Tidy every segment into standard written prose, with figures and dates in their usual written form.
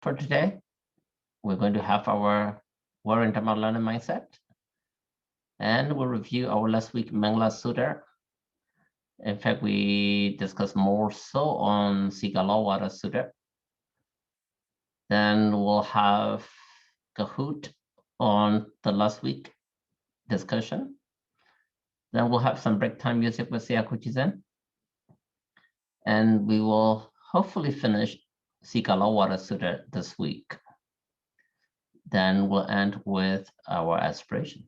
for today. We're going to have our War in Dhamma learning mindset, and we'll review our last week Mangla Sutta. In fact, we discussed more so on Sigalawada Sutta. Then we'll have Kahoot on the last week discussion. Then we'll have some break time music with Siakuchizen. And we will hopefully finish Sigalawada Sutta this week. Then we'll end with our aspirations.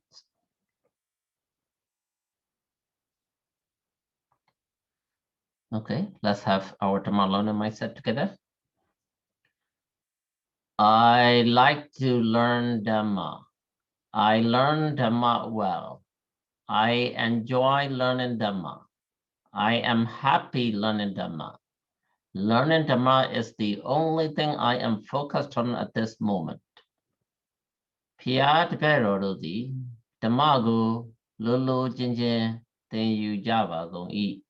Okay, let's have our Dhamma learning mindset together. I like to learn Dhamma. I learn Dhamma well. I enjoy learning Dhamma. I am happy learning Dhamma. Learning Dhamma is the only thing I am focused on at this moment. Pia Tepero di Dhamma gu lulu jinjin ten yu java gong i.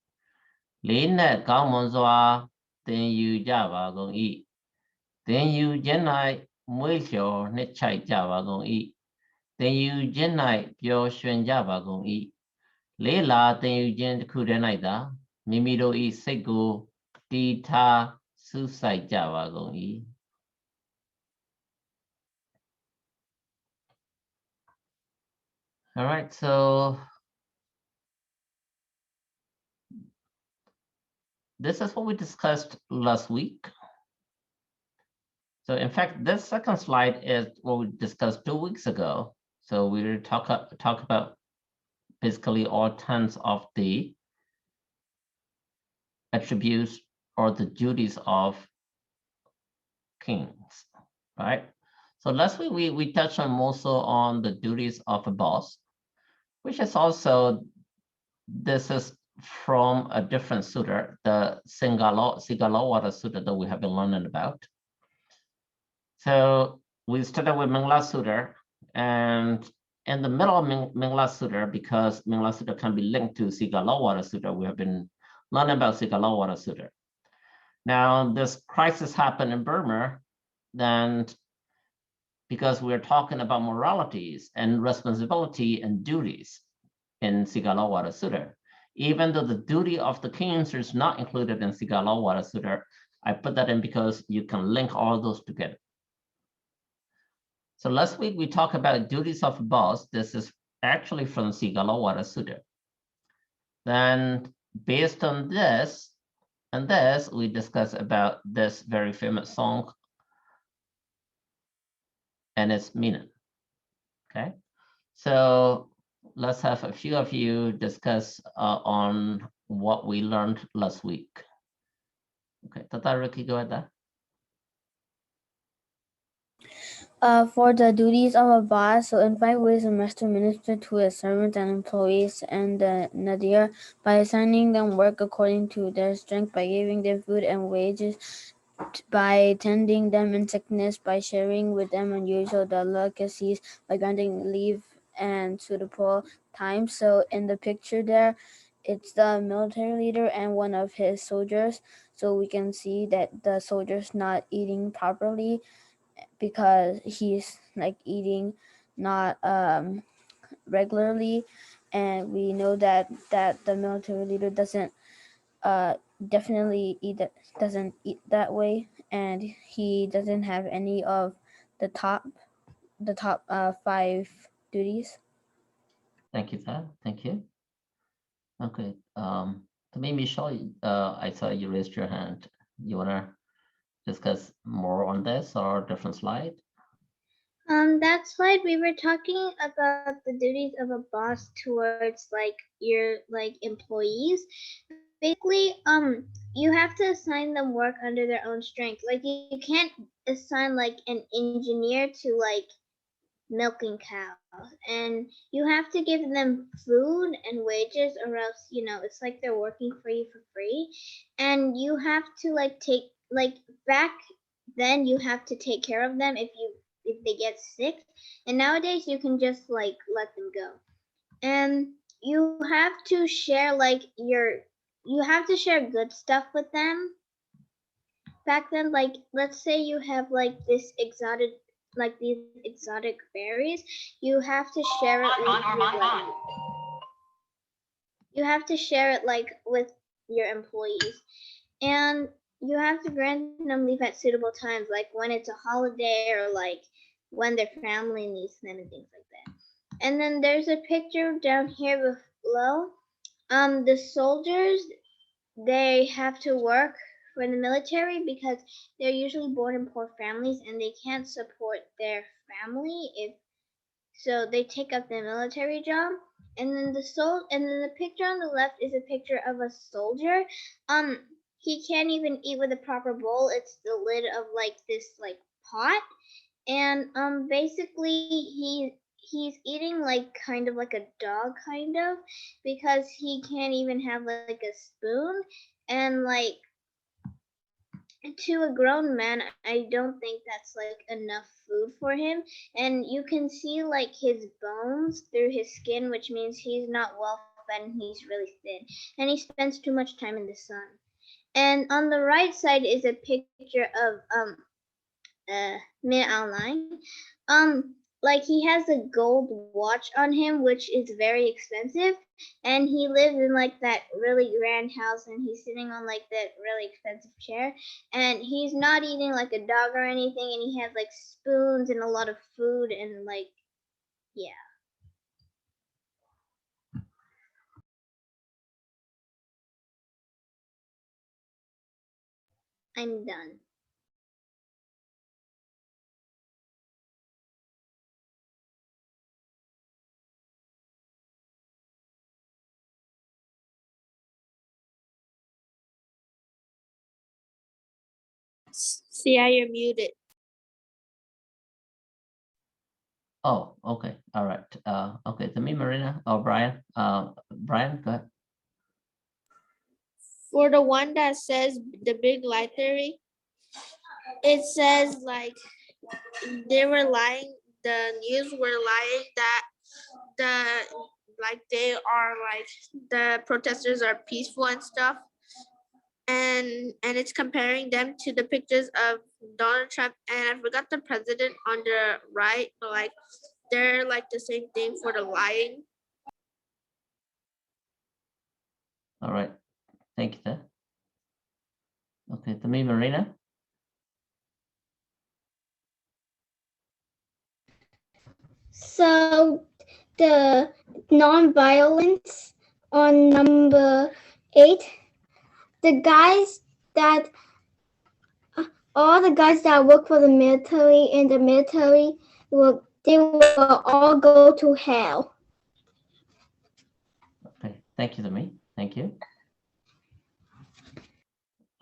Lina Kamonzwa ten yu java gong i. Then you genai muisho ne chai java gong i. Then you genai pyo shuen java gong i. Lela then you gen kudenai da. Mimido i sego ti ta susai java gong i. All right, so this is what we discussed last week. So in fact, this second slide is what we discussed 2 weeks ago. So we will talk about basically all 10 of the attributes or the duties of kings, right? So last week we touched on more so on the duties of a boss, which is also, this is from a different sutta, the Sigalawada Sutta that we have been learning about. So we started with Mangla Sutta, and in the middle of Mangla Sutta, because Mangla Sutta can be linked to Sigalawada Sutta, we have been learning about Sigalawada Sutta. Now, this crisis happened in Burma, then because we're talking about moralities and responsibility and duties in Sigalawada Sutta. Even though the duty of the kings is not included in Sigalawada Sutta, I put that in because you can link all those together. So last week we talked about duties of a boss. This is actually from Sigalawada Sutta. Then based on this and this, we discussed about this very famous song and its meaning. Okay, so let's have a few of you discuss on what we learned last week. Okay, Tata Ricky, go ahead. For the duties of a boss, so in 5 ways a master minister to his servants and employees and the nadir by assigning them work according to their strength, by giving them food and wages, by tending them in sickness, by sharing with them unusual delicacies, by granting leave and suitable time. So in the picture there, it's the military leader and one of his soldiers. So we can see that the soldier's not eating properly because he's like eating not regularly, and we know that the military leader doesn't definitely doesn't eat that way, and he doesn't have any of the top 5 duties. Thank you, Tad. Thank you. Okay, to me, Michelle, I saw you raised your hand. You wanna discuss more on this or a different slide? That slide we were talking about the duties of a boss towards like your like employees. Basically, you have to assign them work under their own strength. Like you can't assign like an engineer to like milking cows, and you have to give them food and wages, or else it's like they're working for you for free. And you have to like take like back then you have to take care of them if they get sick, and nowadays you can just like let them go. And you have to share like you have to share good stuff with them, back then, like let's say you have like these exotic berries, you have to share it with you have to share it like with your employees, and you have to grant them leave at suitable times, like when it's a holiday or like when their family needs them and things like that. And then there's a picture down here below. The soldiers, they have to work for the military because they're usually born in poor families and they can't support their family if so they take up the military job. And then the picture on the left is a picture of a soldier. Um he can't even eat with a proper bowl. It's the lid of like this like pot. And basically he's eating like kind of like a dog kind of because he can't even have like a spoon. And like to a grown man, I don't think that's like enough food for him. And you can see like his bones through his skin, which means he's not well fed and he's really thin. And he spends too much time in the sun. And on the right side is a picture of Min Align. Like he has a gold watch on him, which is very expensive, and he lives in like that really grand house, and he's sitting on like that really expensive chair, and he's not eating like a dog or anything, and he has like spoons and a lot of food, and like, yeah. I'm done. Sia, you're muted. Oh, okay. All right. Okay. To me, Marina or Brian. Brian, go ahead. For the one that says the big lie theory, it says like they were lying, the news were lying that the like they are like the protesters are peaceful and stuff. And it's comparing them to the pictures of Donald Trump and I forgot the president on the right, but like they're like the same thing for the lying. All right. Thank you, Ted. Okay. To me, Marina. So the non-violence on number 8, the guys that all the guys that work for the military in the military they will all go to hell. Okay. Thank you, to me. Thank you.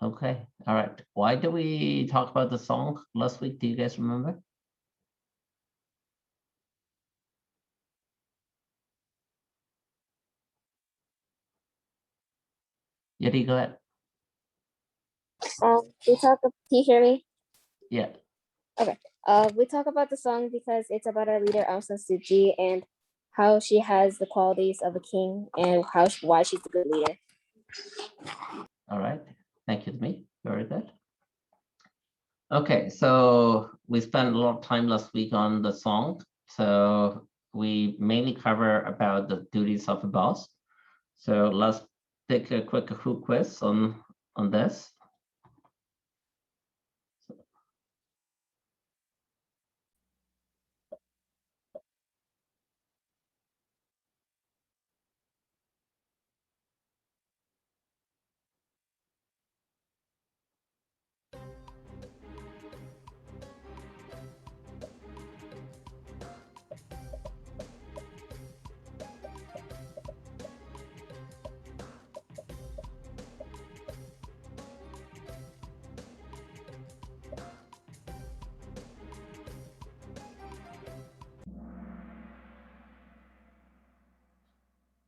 Okay. All right. Why did we talk about the song last week? Do you guys remember? Yeti, go ahead. We talk. Can you hear me? Yeah. Okay. We talk about the song because it's about our leader Aung San Suu Kyi and how she has the qualities of a king and why she's a good leader. All right. Thank you, to me. Very good. Okay, so we spent a lot of time last week on the song. So we mainly cover about the duties of a boss. So let's take a quick Kahoot quiz on this.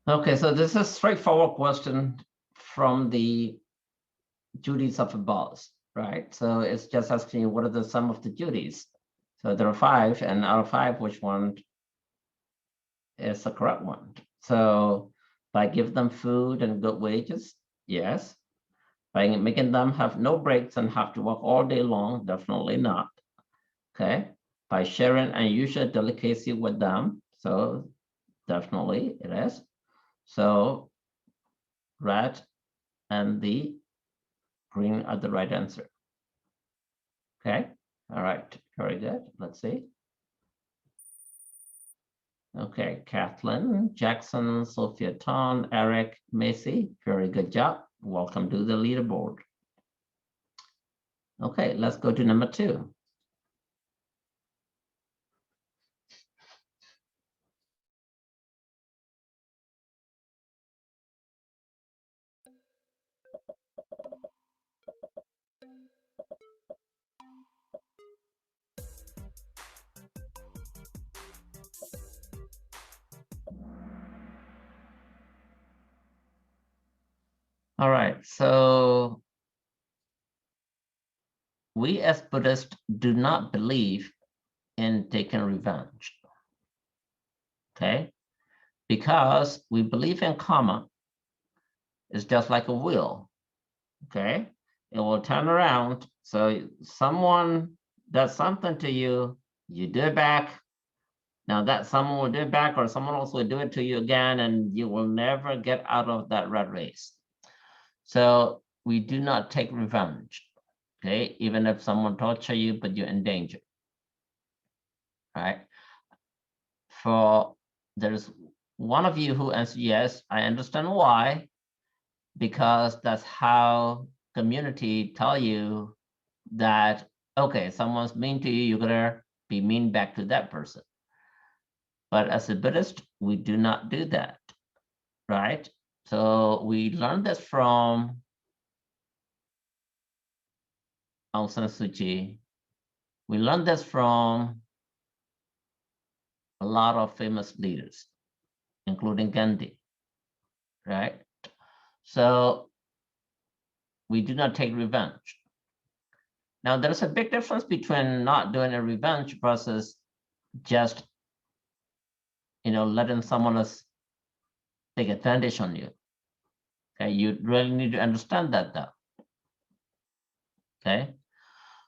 Okay, so this is a straightforward question from the duties of a boss, right? So it's just asking you what are the sum of the duties. So there are 5, and out of 5, which one is the correct one? So by give them food and good wages, yes. By making them have no breaks and have to work all day long, definitely not. Okay, by sharing unusual delicacy with them, so definitely it is. So red and the green are the right answer. Okay, all right, very good. Let's see. Okay, Kathleen, Jackson, Sophia Ton, Eric, Macy, very good job. Welcome to the leaderboard. Okay, let's go to number 2. All right, so we as Buddhists do not believe in taking revenge. Okay, because we believe in karma. It's just like a wheel. Okay, it will turn around. So someone does something to you, you do it back. Now that someone will do it back, or someone else will do it to you again, and you will never get out of that rat race. So we do not take revenge. Okay, even if someone torture you, but you're in danger. Right? For there's one of you who answered yes, I understand why, because that's how community tell you that, okay, someone's mean to you, you're gonna be mean back to that person. But as a Buddhist, we do not do that, right? So we learned this from Aung San Suu Kyi. We learned this from a lot of famous leaders, including Gandhi, right? So we do not take revenge. Now, there's a big difference between not doing a revenge versus just, letting someone else take advantage on you. Okay, you really need to understand that though. Okay,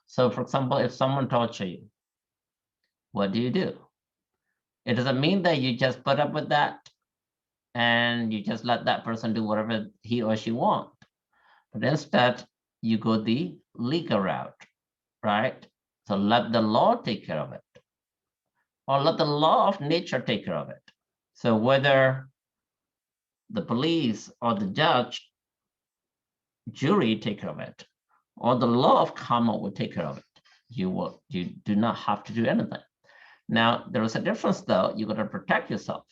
so for example, if someone torture you, what do? It doesn't mean that you just put up with that and you just let that person do whatever he or she wants. But instead, you go the legal route, right? So let the law take care of it, or let the law of nature take care of it. So whether the police or the judge, jury take care of it, or the law of karma will take care of it, you do not have to do anything. Now, there is a difference though. You got to protect yourself,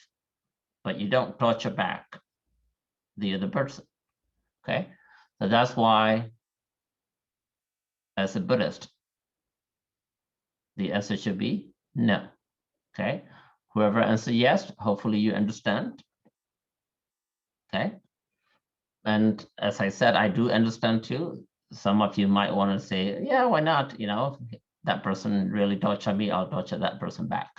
but you don't torture back the other person. Okay, so that's why, as a Buddhist, the answer should be no. Okay, whoever answers yes, hopefully you understand. Okay, and as I said, I do understand too. Some of you might want to say, yeah, why not? That person really tortured me, I'll torture that person back.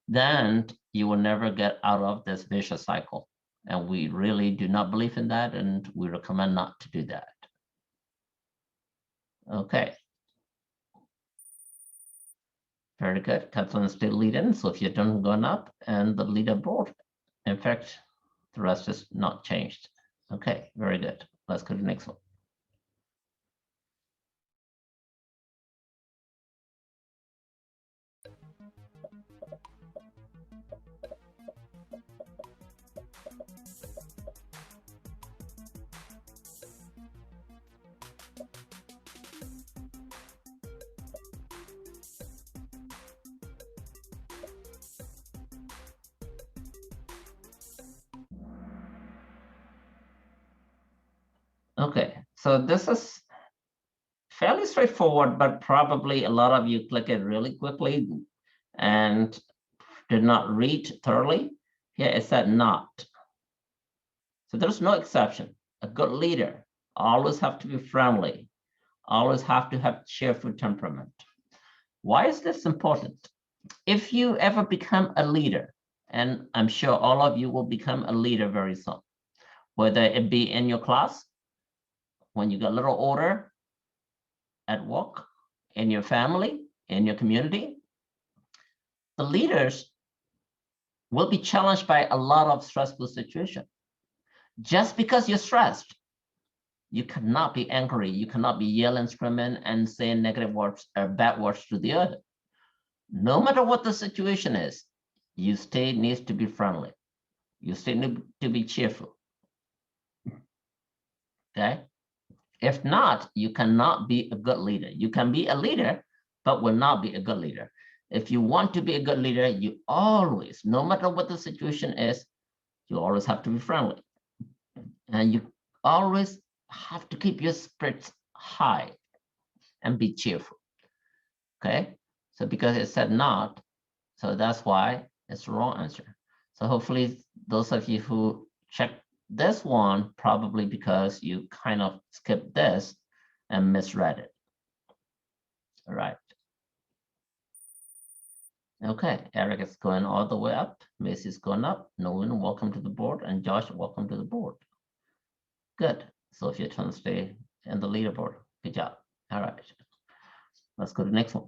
Then you will never get out of this vicious cycle. And we really do not believe in that, and we recommend not to do that. Okay. Very good. Kathleen's still leading, so if you don't go up and the leaderboard, in fact, the rest is not changed. Okay, very good. Let's go to the next one. Okay, so this is fairly straightforward, but probably a lot of you click it really quickly and did not read thoroughly. Here it said not. So there's no exception. A good leader always have to be friendly, always have to have cheerful temperament. Why is this important? If you ever become a leader, and I'm sure all of you will become a leader very soon, whether it be in your class when you get a little older at work, in your family, in your community, the leaders will be challenged by a lot of stressful situations. Just because you're stressed, you cannot be angry. You cannot be yelling, screaming, and saying negative words or bad words to the other. No matter what the situation is, you stay needs to be friendly. You still need to be cheerful. Okay? If not, you cannot be a good leader. You can be a leader, but will not be a good leader. If you want to be a good leader, you always, no matter what the situation is, you always have to be friendly. And you always have to keep your spirits high and be cheerful. Okay? So because it said not, so that's why it's the wrong answer. So hopefully those of you who checked this one, probably because you kind of skipped this and misread it. All right. Okay, Eric is going all the way up. Macy's going up. Nolan, welcome to the board. And Josh, welcome to the board. Good. So if you're trying to stay in the leaderboard, good job. All right. Let's go to the next one.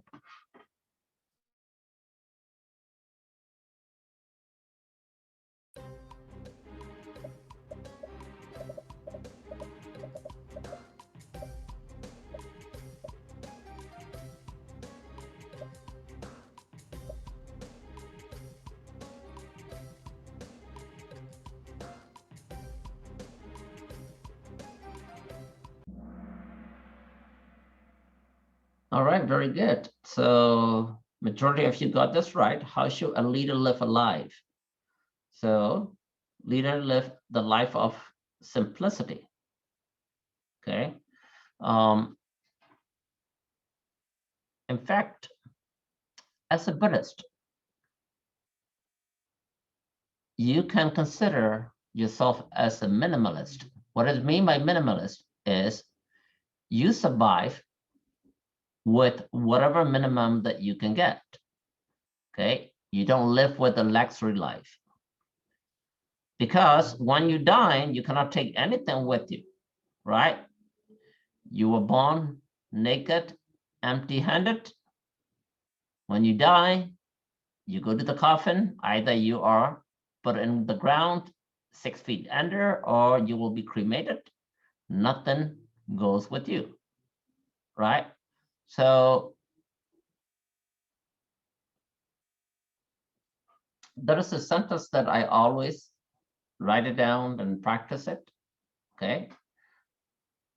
All right, very good. So majority of you got this right. How should a leader live a life? So leader live the life of simplicity. Okay. In fact, as a Buddhist, you can consider yourself as a minimalist. What I mean by minimalist is you survive with whatever minimum that you can get. Okay, you don't live with a luxury life. Because when you die, you cannot take anything with you, right? You were born naked, empty-handed. When you die, you go to the coffin. Either you are put in the ground 6 feet under, or you will be cremated. Nothing goes with you, right? So there is a sentence that I always write it down and practice it, okay?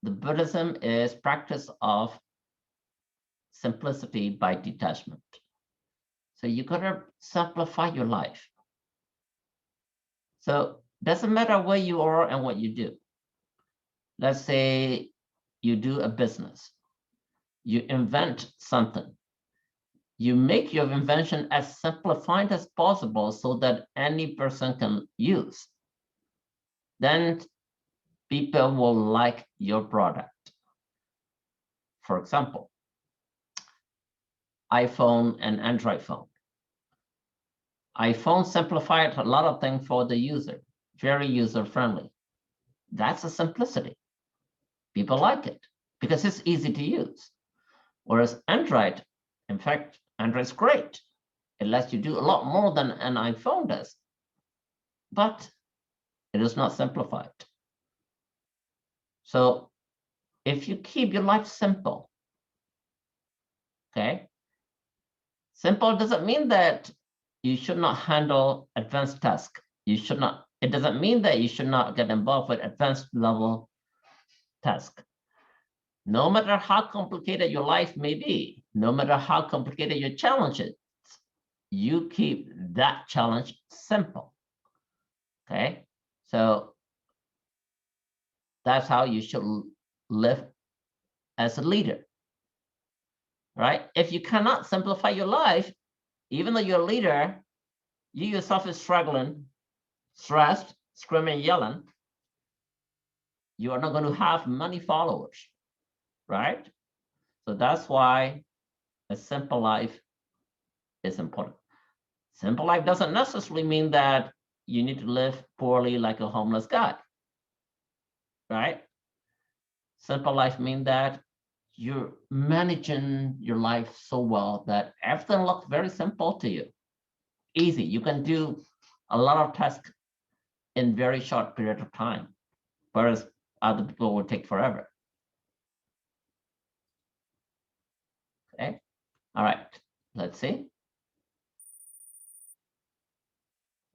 The Buddhism is practice of simplicity by detachment. So you gotta simplify your life. So doesn't matter where you are and what you do. Let's say you do a business, you invent something. You make your invention as simplified as possible so that any person can use. Then people will like your product. For example, iPhone and Android phone. iPhone simplified a lot of things for the user, very user-friendly. That's a simplicity. People like it because it's easy to use. Whereas Android, in fact, Android's great. It lets you do a lot more than an iPhone does, but it is not simplified. So if you keep your life simple, okay? Simple doesn't mean that you should not handle advanced tasks. You should not, it doesn't mean that you should not get involved with advanced level tasks. No matter how complicated your life may be, no matter how complicated your challenge is, you keep that challenge simple, okay? So that's how you should live as a leader, right? If you cannot simplify your life, even though you're a leader, you yourself is struggling, stressed, screaming, yelling, you are not going to have many followers, right? So that's why a simple life is important. Simple life doesn't necessarily mean that you need to live poorly like a homeless guy, right? Simple life means that you're managing your life so well that everything looks very simple to you. Easy. You can do a lot of tasks in very short period of time, whereas other people will take forever. Okay. All right. Let's see.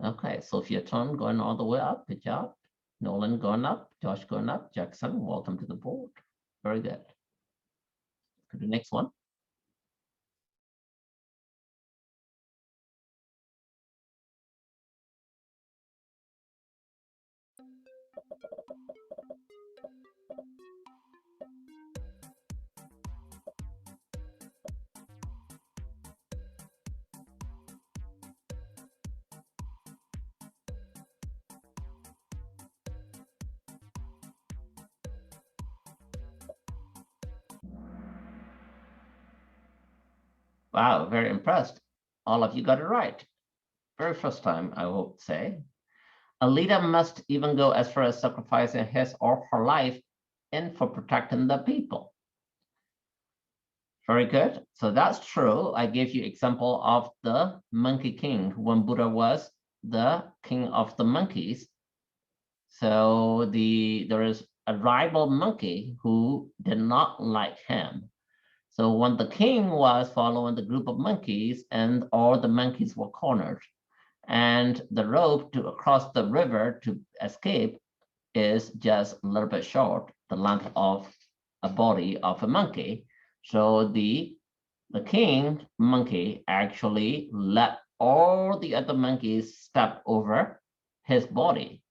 Okay, Sophia Ton going all the way up. Good job. Nolan going up. Josh going up. Jackson, welcome to the board. Very good. Go to the next one. Wow, very impressed. All of you got it right. Very first time, I will say. A leader must even go as far as sacrificing his or her life in for protecting the people. Very good. So that's true. I gave you example of the Monkey King when Buddha was the king of the monkeys. So there is a rival monkey who did not like him. So when the king was following the group of monkeys and all the monkeys were cornered, and the rope to cross the river to escape is just a little bit short, the length of a body of a monkey. So the king monkey actually let all the other monkeys step over his body.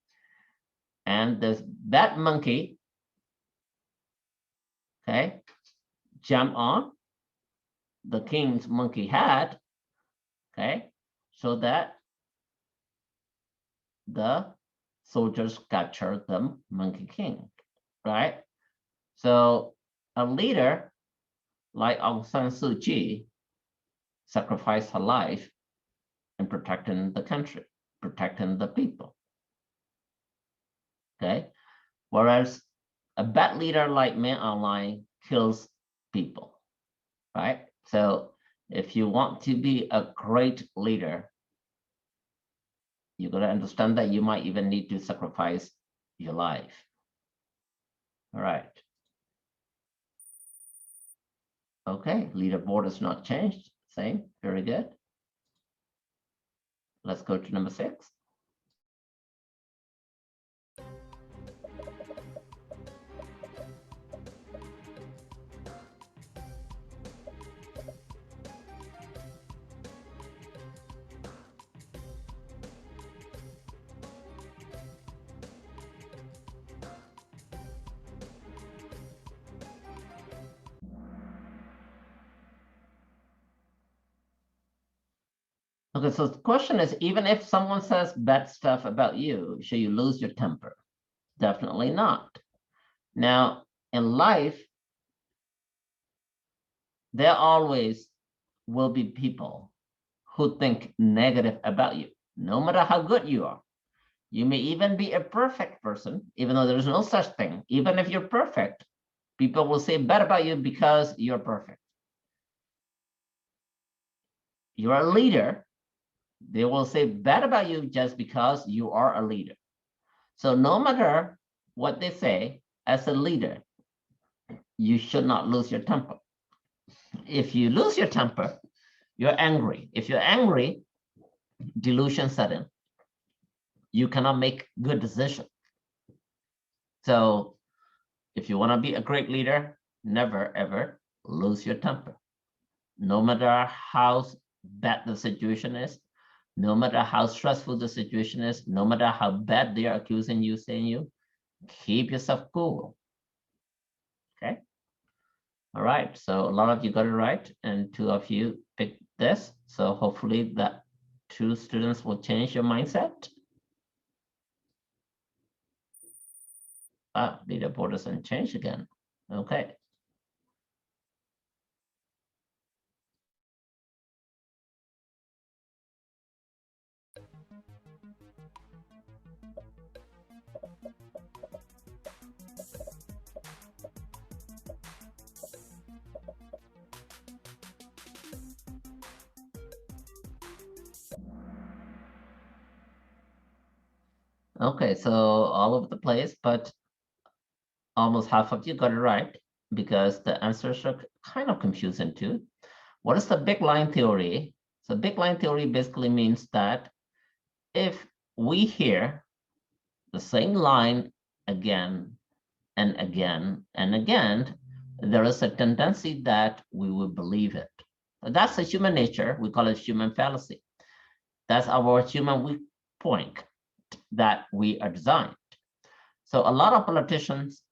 And that monkey, okay, jump on the king's monkey head, okay, so that the soldiers capture the Monkey King, right? So a leader like Aung San Suu Kyi sacrificed her life in protecting the country, protecting the people, okay? Whereas a bad leader like Min Aung Hlaing kills people, right? So if you want to be a great leader, you got to understand that you might even need to sacrifice your life. All right. Okay, leaderboard is not changed. Same, very good. Let's go to number 6. Okay, so the question is, even if someone says bad stuff about you, should you lose your temper? Definitely not. Now, in life, there always will be people who think negative about you, no matter how good you are. You may even be a perfect person, even though there's no such thing. Even if you're perfect, people will say bad about you because you're perfect. You're a leader, they will say bad about you just because you are a leader. So no matter what they say, as a leader, you should not lose your temper. If you lose your temper, you're angry. If you're angry, delusion set in. You cannot make good decisions. So if you want to be a great leader, never ever lose your temper. No matter how bad the situation is, no matter how stressful the situation is, no matter how bad they are accusing you, saying you, keep yourself cool. Okay. All right. So a lot of you got it right, and 2 of you picked this. So hopefully that 2 students will change your mindset. Leaderboard doesn't change again. Okay. Okay, so all over the place, but almost half of you got it right because the answers are kind of confusing too. What is the big line theory? So big line theory basically means that if we hear the same line again and again and again, there is a tendency that we will believe it. That's a human nature. We call it human fallacy. That's our human weak point that we are designed. So a lot of politicians,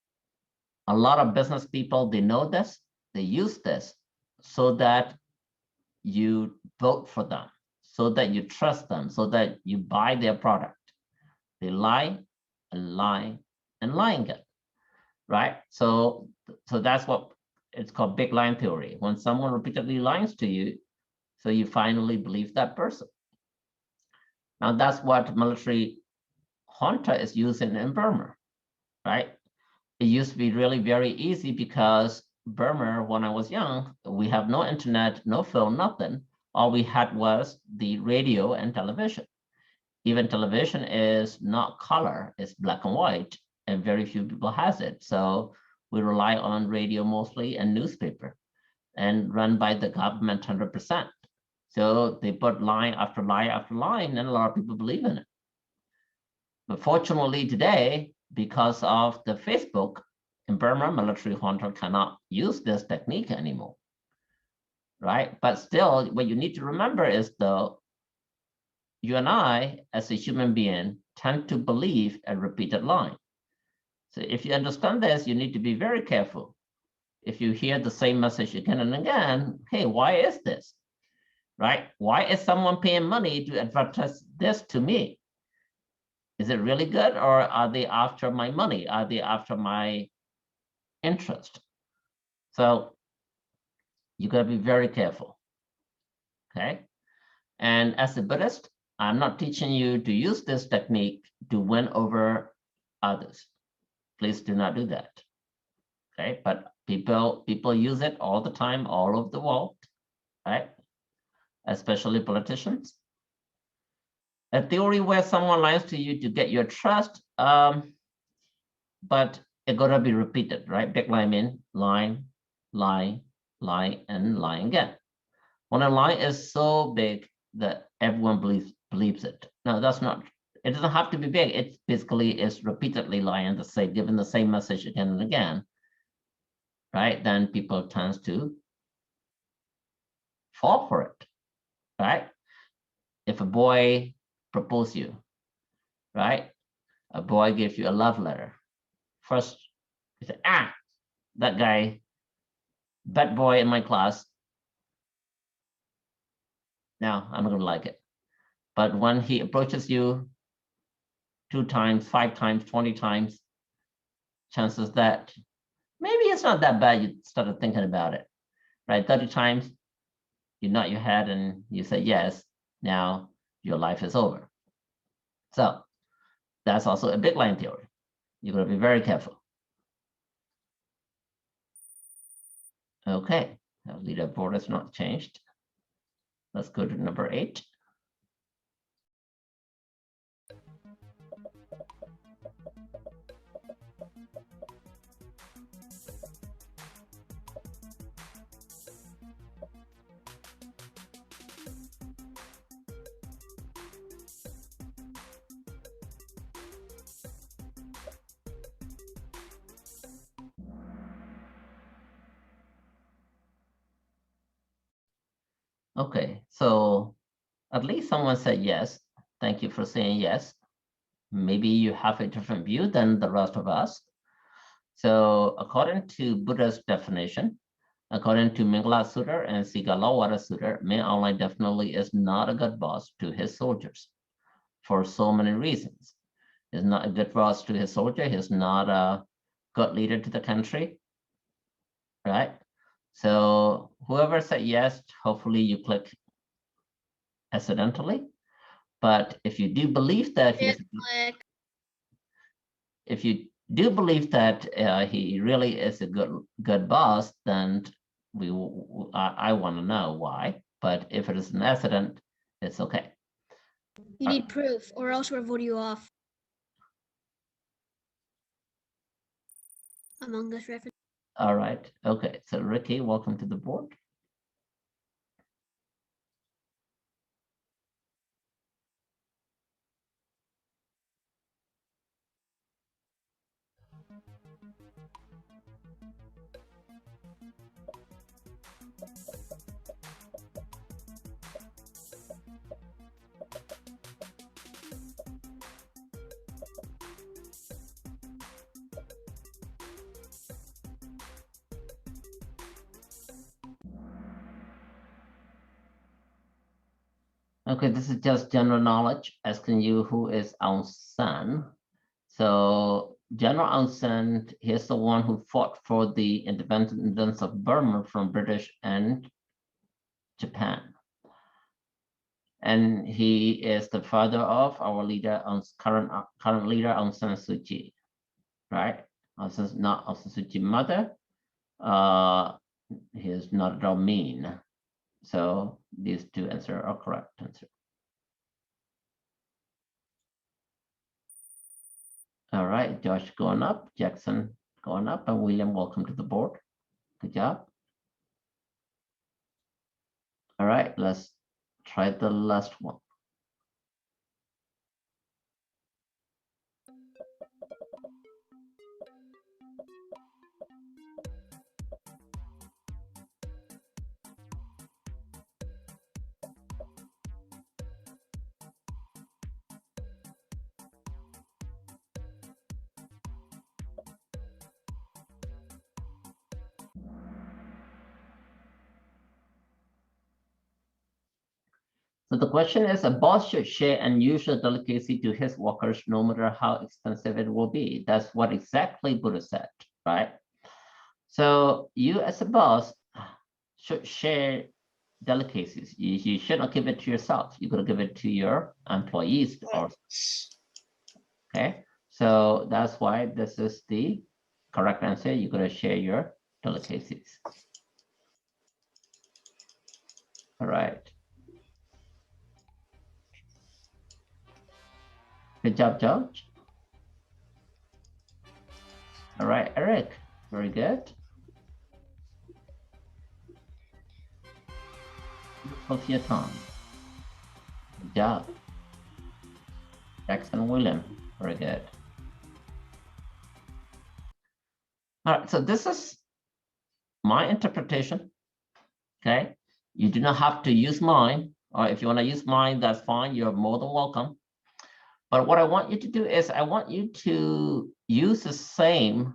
a lot of business people, they know this, they use this so that you vote for them, so that you trust them, so that you buy their product. They lie and lie and lie again, right? So that's what it's called big line theory. When someone repeatedly lies to you, so you finally believe that person. Now that's what military junta is using in Burma, right? It used to be really very easy because Burma, when I was young, we have no internet, no phone, nothing. All we had was the radio and television. Even television is not color, it's black and white, and very few people has it. So we rely on radio mostly and newspaper and run by the government 100%. So they put line after line after line, and a lot of people believe in it. But fortunately today, because of the Facebook, in Burma, military junta cannot use this technique anymore, right? But still, what you need to remember is though, you and I, as a human being, tend to believe a repeated line. So if you understand this, you need to be very careful. If you hear the same message again and again, hey, why is this? Right? Why is someone paying money to advertise this to me? Is it really good, or are they after my money? Are they after my interest? So you got to be very careful. Okay. And as a Buddhist, I'm not teaching you to use this technique to win over others. Please do not do that. Okay, but people use it all the time, all over the world, right? Especially politicians. A theory where someone lies to you to get your trust, but it gotta be repeated, right? Big lie mean lie, lie, lie, and lie again. When a lie is so big that everyone believes it. No, that's not. It doesn't have to be big. It basically is repeatedly lying the same, giving the same message again and again, right? Then people tend to fall for it, right? If a boy proposes you, right? A boy gives you a love letter. First, you say, that guy, bad boy in my class. Now I'm not gonna like it. But when he approaches you 2 times, 5 times, 20 times, chances that maybe it's not that bad, you started thinking about it, right? 30 times, you nod your head and you say yes, now your life is over. So that's also a big line theory. You're going to be very careful. Okay, our leaderboard has not changed. Let's go to number 8. Okay, so at least someone said yes. Thank you for saying yes. Maybe you have a different view than the rest of us. So according to Buddha's definition, according to Mingla Sutta and Sigalawada Sutta, Min Aung definitely is not a good boss to his soldiers for so many reasons. He's not a good boss to his soldier. He's not a good leader to the country, right? So whoever said yes, hopefully you click accidentally. But if you do believe that if you do believe that he really is a good boss, then I want to know why. But if it is an accident, it's okay. You need proof, or else we'll vote you off. Among Us reference. All right. Okay. So Ricky, welcome to the board. Okay, this is just general knowledge, asking you who is Aung San. So General Aung San, he's the one who fought for the independence of Burma from British and Japan. And he is the father of our leader, current leader Aung San Suu Kyi, right? Not Aung San Suu Kyi's mother. He is not at all mean. So these two answers are correct answer. All right, Josh going up, Jackson going up, and William, welcome to the board. Good job. All right, let's try the last one. So the question is, a boss should share unusual delicacy to his workers, no matter how expensive it will be. That's what exactly Buddha said, right? So you as a boss should share delicacies. You should not give it to yourself. You got to give it to your employees also. Okay, so that's why this is the correct answer. You got to share your delicacies. All right. Good job, George. All right, Eric, very good. Sophia Tom, good job. Jackson William, very good. All right, so this is my interpretation, okay? You do not have to use mine, or if you want to use mine, that's fine, you're more than welcome. But what I want you to do is I want you to use the same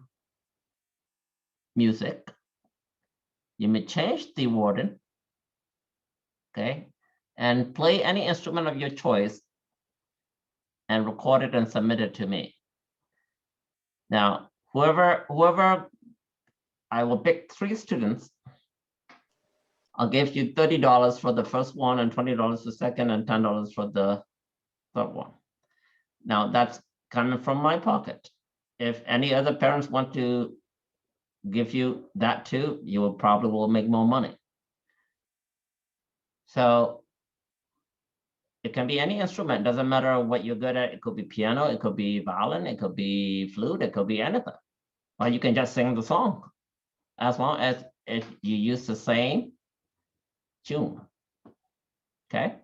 music. You may change the wording, okay? And play any instrument of your choice and record it and submit it to me. Now, whoever, I will pick 3 students. I'll give you $30 for the first one and $20 for the second and $10 for the third one. Now that's coming from my pocket. If any other parents want to give you that too, you will probably make more money. So it can be any instrument, doesn't matter what you're good at. It could be piano, it could be violin, it could be flute, it could be anything. Or you can just sing the song, as long as if you use the same tune, okay?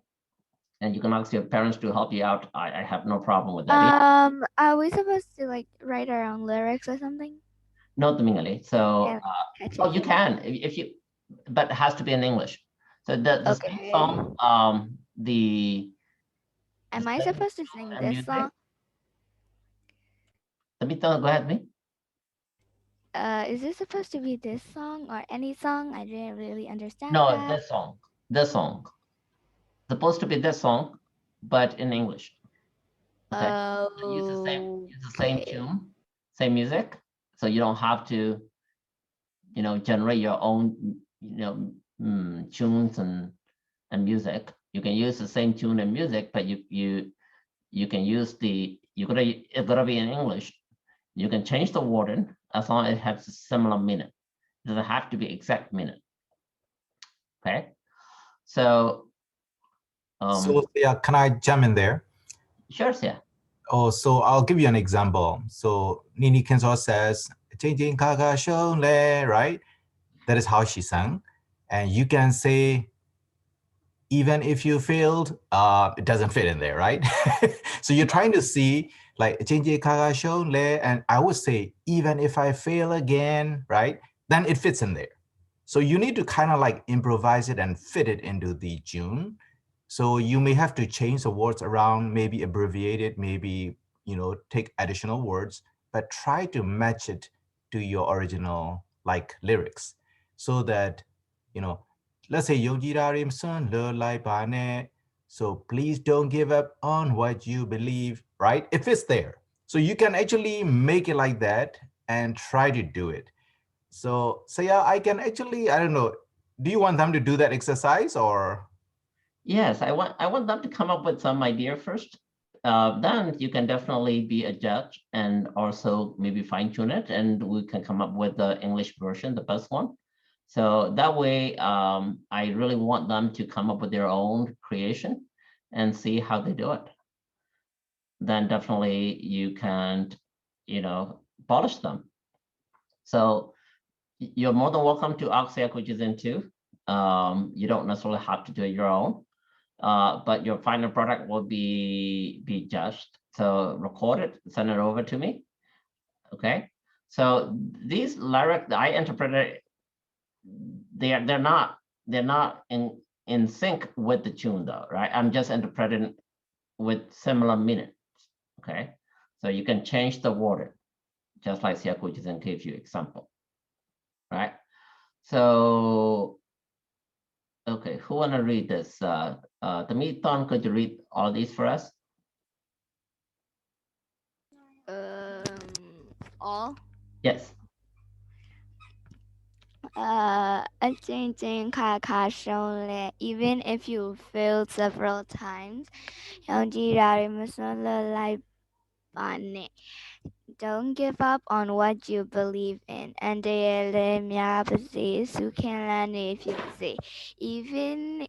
And you can ask your parents to help you out. I have no problem with that. Are we supposed to like write our own lyrics or something? Not Mingali. So, Yeah, catchy. oh, you can if you, but it has to be in English. So the Okay. same song, Am I supposed to sing this music. song? Go ahead, me. Is this supposed to be this song or any song? I didn't really understand. No, that. this song. Supposed to be this song, but in English. Okay. So use the same tune, same music. So you don't have to, generate your own, tunes and music. You can use the same tune and music, but you can use it gotta be in English. You can change the wording as long as it has a similar meaning. It doesn't have to be exact meaning. Okay. So yeah, can I jump in there? Sure, yeah. Oh, so I'll give you an example. So Nini Kinzo says, Changing Kaka Shole, right? That is how she sang. And you can say, even if you failed, it doesn't fit in there, right? So you're trying to see like Changing Kaka Shole, and I would say, even if I fail again, right? Then it fits in there. So you need to kind of like improvise it and fit it into the tune. So you may have to change the words around, maybe abbreviate it, maybe, take additional words, but try to match it to your original like lyrics so that, let's say, "Yongjirarim sun le lai ba ne." So please don't give up on what you believe, right? If it's there. So you can actually make it like that and try to do it. So yeah, I can actually, I don't know, do you want them to do that exercise or? Yes, I want them to come up with some idea first. Then you can definitely be a judge and also maybe fine tune it, and we can come up with the English version, the best one. So that way, I really want them to come up with their own creation and see how they do it. Then definitely you can, polish them. So you're more than welcome to ask which in too. You don't necessarily have to do it your own. But your final product will be judged. So record it, send it over to me. Okay. So these lyrics I interpreted, they're not in sync with the tune though, right? I'm just interpreting with similar meanings. Okay. So you can change the wording, just like Siakujizen gave you example. Right. So okay, who wanna read this? Tamiton, could you read all these for us? All. Yes. A changing Kakashole, even if you failed several times. Don't give up on what you believe in. And even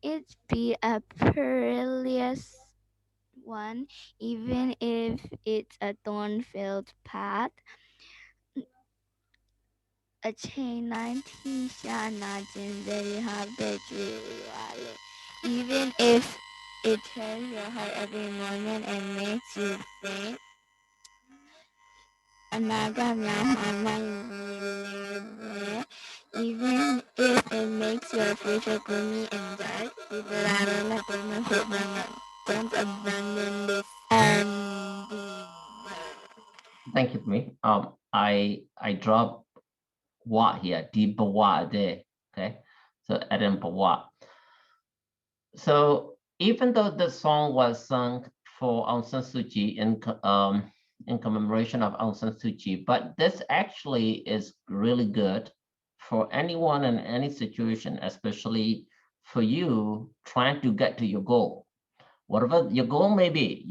it be a perilous one, even if it's a thorn-filled path. A chain 19 very hard, even if it tears your heart every moment and makes you faint. Even if it makes your future gloomy and dark, don't abandon this ending. Thank you, me. I drop what here, deep what there. Okay, so Adam what. So even though the song was sung for Aung San Suu Kyi in commemoration of Aung San Suu Kyi, but this actually is really good for anyone in any situation, especially for you trying to get to your goal. Whatever your goal may be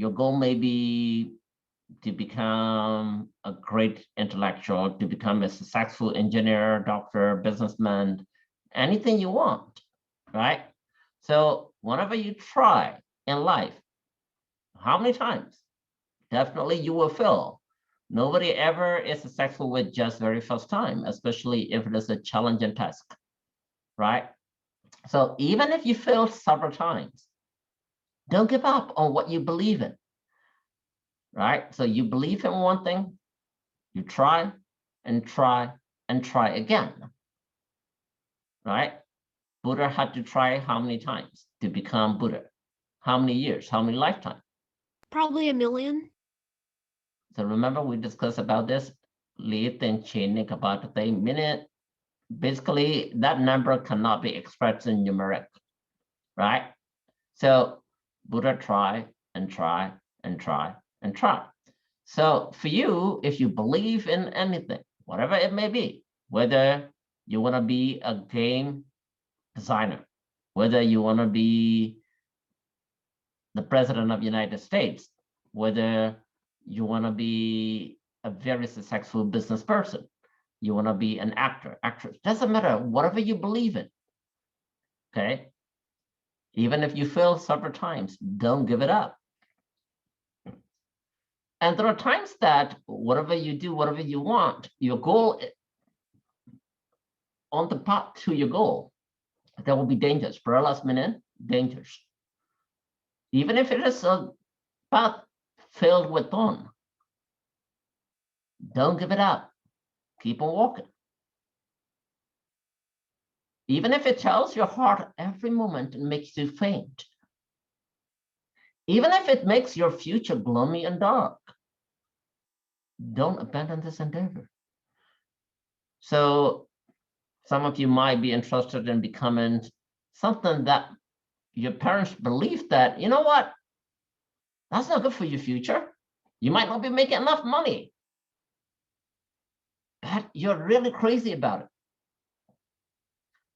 to become a great intellectual, to become a successful engineer, doctor, businessman, anything you want, right? So whenever you try in life, how many times? Definitely you will fail. Nobody ever is successful with just very first time, especially if it is a challenging task, right? So even if you fail several times, don't give up on what you believe in, right? So you believe in one thing, you try and try and try again, right? Buddha had to try how many times to become Buddha? How many years? How many lifetimes? Probably 1 million. So remember we discussed about this, about the minute. Basically, that number cannot be expressed in numeric, right? So Buddha try and try and try and try. So for you, if you believe in anything, whatever it may be, whether you want to be a game designer, whether you want to be the president of the United States, whether you want to be a very successful business person, you want to be an actor, actress, doesn't matter, whatever you believe in, okay? Even if you fail several times, don't give it up. And there are times that whatever you do, whatever you want, your goal on the path to your goal, there will be dangers. Perilous meaning dangers. Even if it is a path filled with thorn, don't give it up. Keep on walking. Even if it tells your heart every moment and makes you faint. Even if it makes your future gloomy and dark, don't abandon this endeavor. So some of you might be interested in becoming something that your parents believe that, you know what, that's not good for your future. You might not be making enough money, but you're really crazy about it.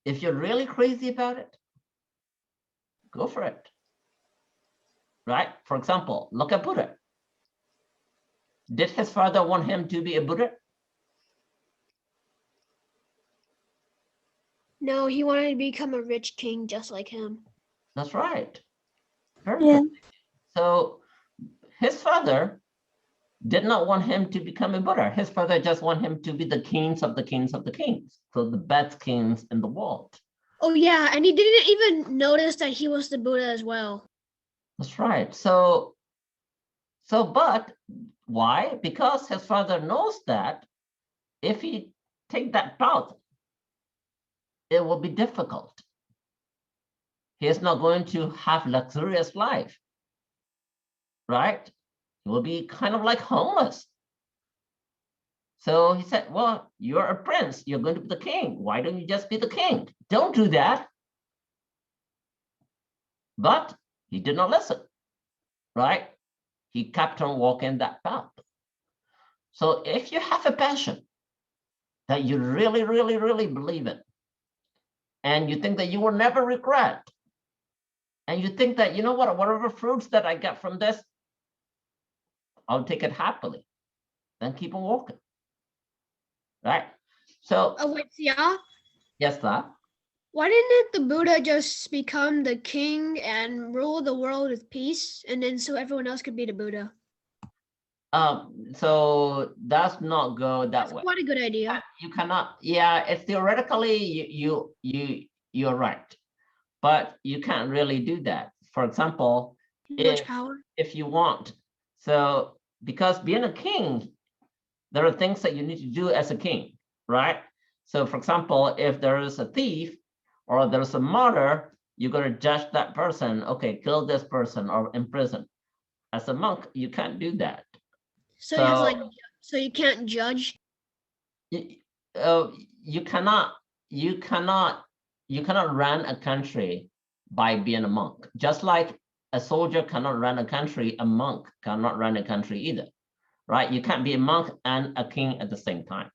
If you're really crazy about it, go for it. Right? For example, look at Buddha. Did his father want him to be a Buddha? No, he wanted to become a rich king just like him. That's right. Very Yeah. good. So his father did not want him to become a Buddha. His father just wanted him to be the kings of the kings of the kings. So the best kings in the world. Oh yeah, and he didn't even notice that he was the Buddha as well. That's right. So but why? Because his father knows that if he take that path, it will be difficult. He is not going to have luxurious life, right? He will be kind of like homeless. So he said, well, you're a prince. You're going to be the king. Why don't you just be the king? Don't do that. But he did not listen, right? He kept on walking that path. So if you have a passion that you really, really, really believe in, and you think that you will never regret, and you think that, you know what, whatever fruits that I get from this, I'll take it happily, then keep on walking, right? So, Oh wait, yeah. yes, sir. Why didn't the Buddha just become the king and rule the world with peace, and then so everyone else could be the Buddha? So that's not go that That's way. quite a good idea. You cannot, yeah, it's theoretically you're right, but you can't really do that. For example, Too much power. if you want, so because being a king, there are things that you need to do as a king, right? So for example, if there is a thief or there's a murder, you're going to judge that person, okay, kill this person or imprison. As a monk, you can't do that. So you have to, like, so you can't judge. You cannot run a country by being a monk. Just like a soldier cannot run a country, a monk cannot run a country either, right? You can't be a monk and a king at the same time.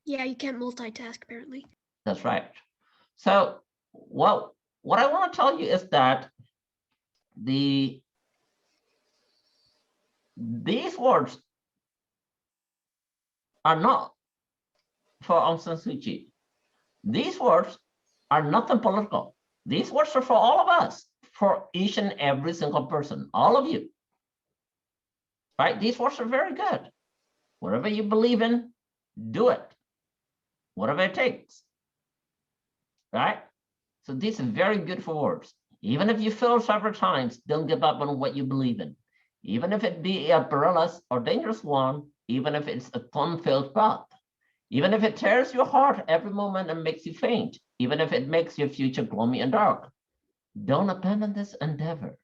Yeah, you can't multitask apparently. That's right. So what I want to tell you is that these words are not for Aung San Suu Kyi. These words are nothing political. These words are for all of us, for each and every single person, all of you. Right? These words are very good. Whatever you believe in, do it. Whatever it takes. Right? So these are very beautiful words. Even if you fail several times, don't give up on what you believe in. Even if it be a perilous or dangerous one, even if it's a fun-filled path, even if it tears your heart every moment and makes you faint, even if it makes your future gloomy and dark, don't abandon this endeavor.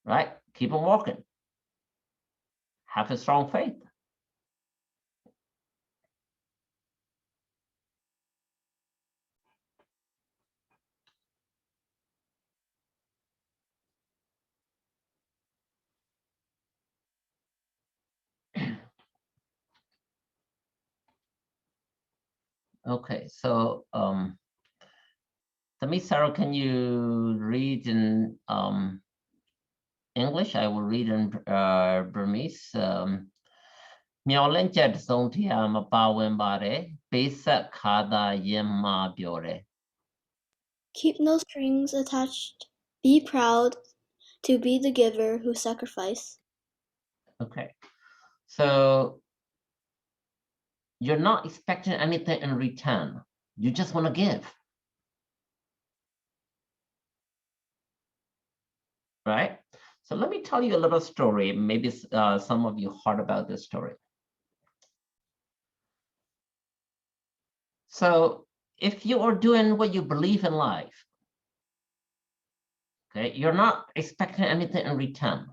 Right? Keep on walking. Have a strong faith. Okay, so Sarah, can you read in English? I will read in Burmese. မျော်လင့်ချက်တစ်စုံတရာမပါဝင်ပါတယ်ပေးဆက်ခါသာယဉ်မှာပြောတယ် Keep no strings attached. Be proud. To be the giver who sacrifice. Okay. So you're not expecting anything in return. You just want to give. Right? So let me tell you a little story. Maybe some of you heard about this story. So if you are doing what you believe in life, okay, you're not expecting anything in return.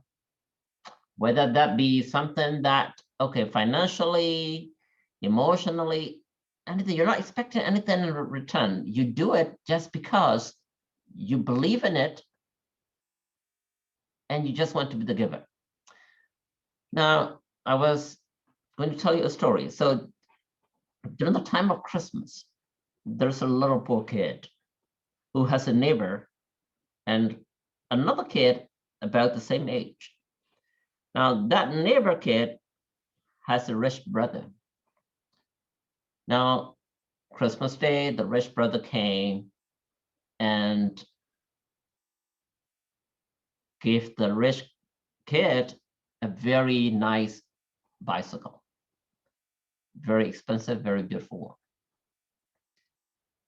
Whether that be something that, okay, financially, emotionally, anything, you're not expecting anything in return. You do it just because you believe in it and you just want to be the giver. Now, I was going to tell you a story. So during the time of Christmas, there's a little poor kid who has a neighbor and another kid about the same age. Now, that neighbor kid has a rich brother. Now, Christmas Day, the rich brother came and gave the rich kid a very nice bicycle. Very expensive, very beautiful one.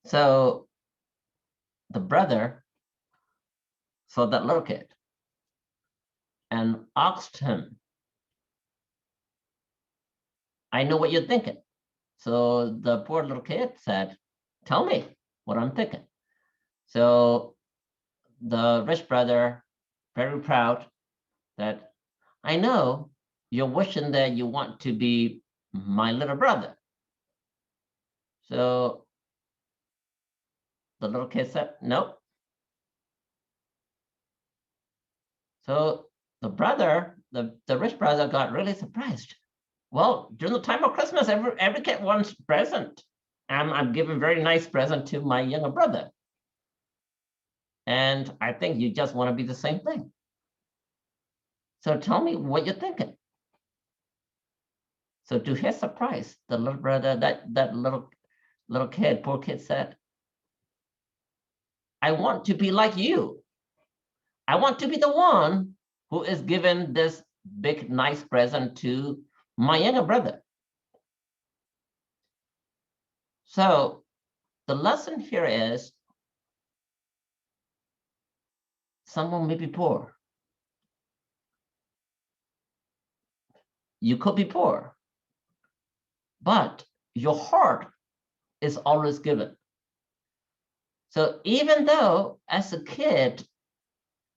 So the brother saw that little kid and asked him, I know what you're thinking. So the poor little kid said, tell me what I'm thinking. So the rich brother, very proud, that I know you're wishing that you want to be my little brother. So the little kid said, nope. So the brother, the rich brother got really surprised. Well, during the time of Christmas, every kid wants present. I'm giving very nice present to my younger brother. And I think you just want to be the same thing. So tell me what you're thinking. So to his surprise, the little brother, that little kid, poor kid said, I want to be like you. I want to be the one who is given this big, nice present to my younger brother. So the lesson here is someone may be poor. You could be poor, but your heart is always given. So even though as a kid,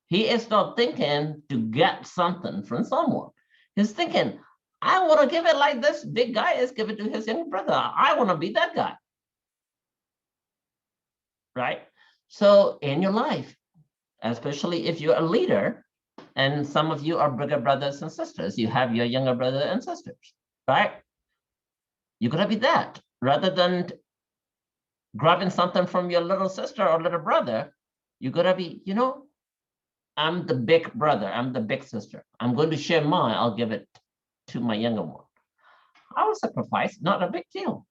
he is not thinking to get something from someone. He's thinking, I want to give it like this big guy is giving to his younger brother. I want to be that guy. Right? So in your life, especially if you're a leader, and some of you are bigger brothers and sisters, you have your younger brother and sisters, right? You're going to be that rather than grabbing something from your little sister or little brother. You're going to be, you know, I'm the big brother, I'm the big sister. I'm going to share mine, I'll give it to my younger one. I will sacrifice, not a big deal.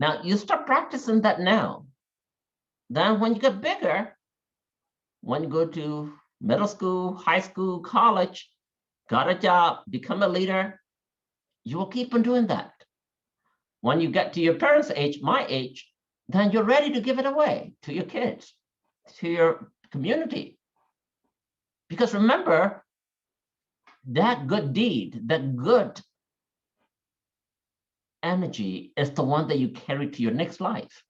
Now, you start practicing that now. Then when you get bigger, when you go to middle school, high school, college, got a job, become a leader, you will keep on doing that. When you get to your parents' age, my age, then you're ready to give it away to your kids, to your community. Because remember, that good deed, that good energy is the one that you carry to your next life,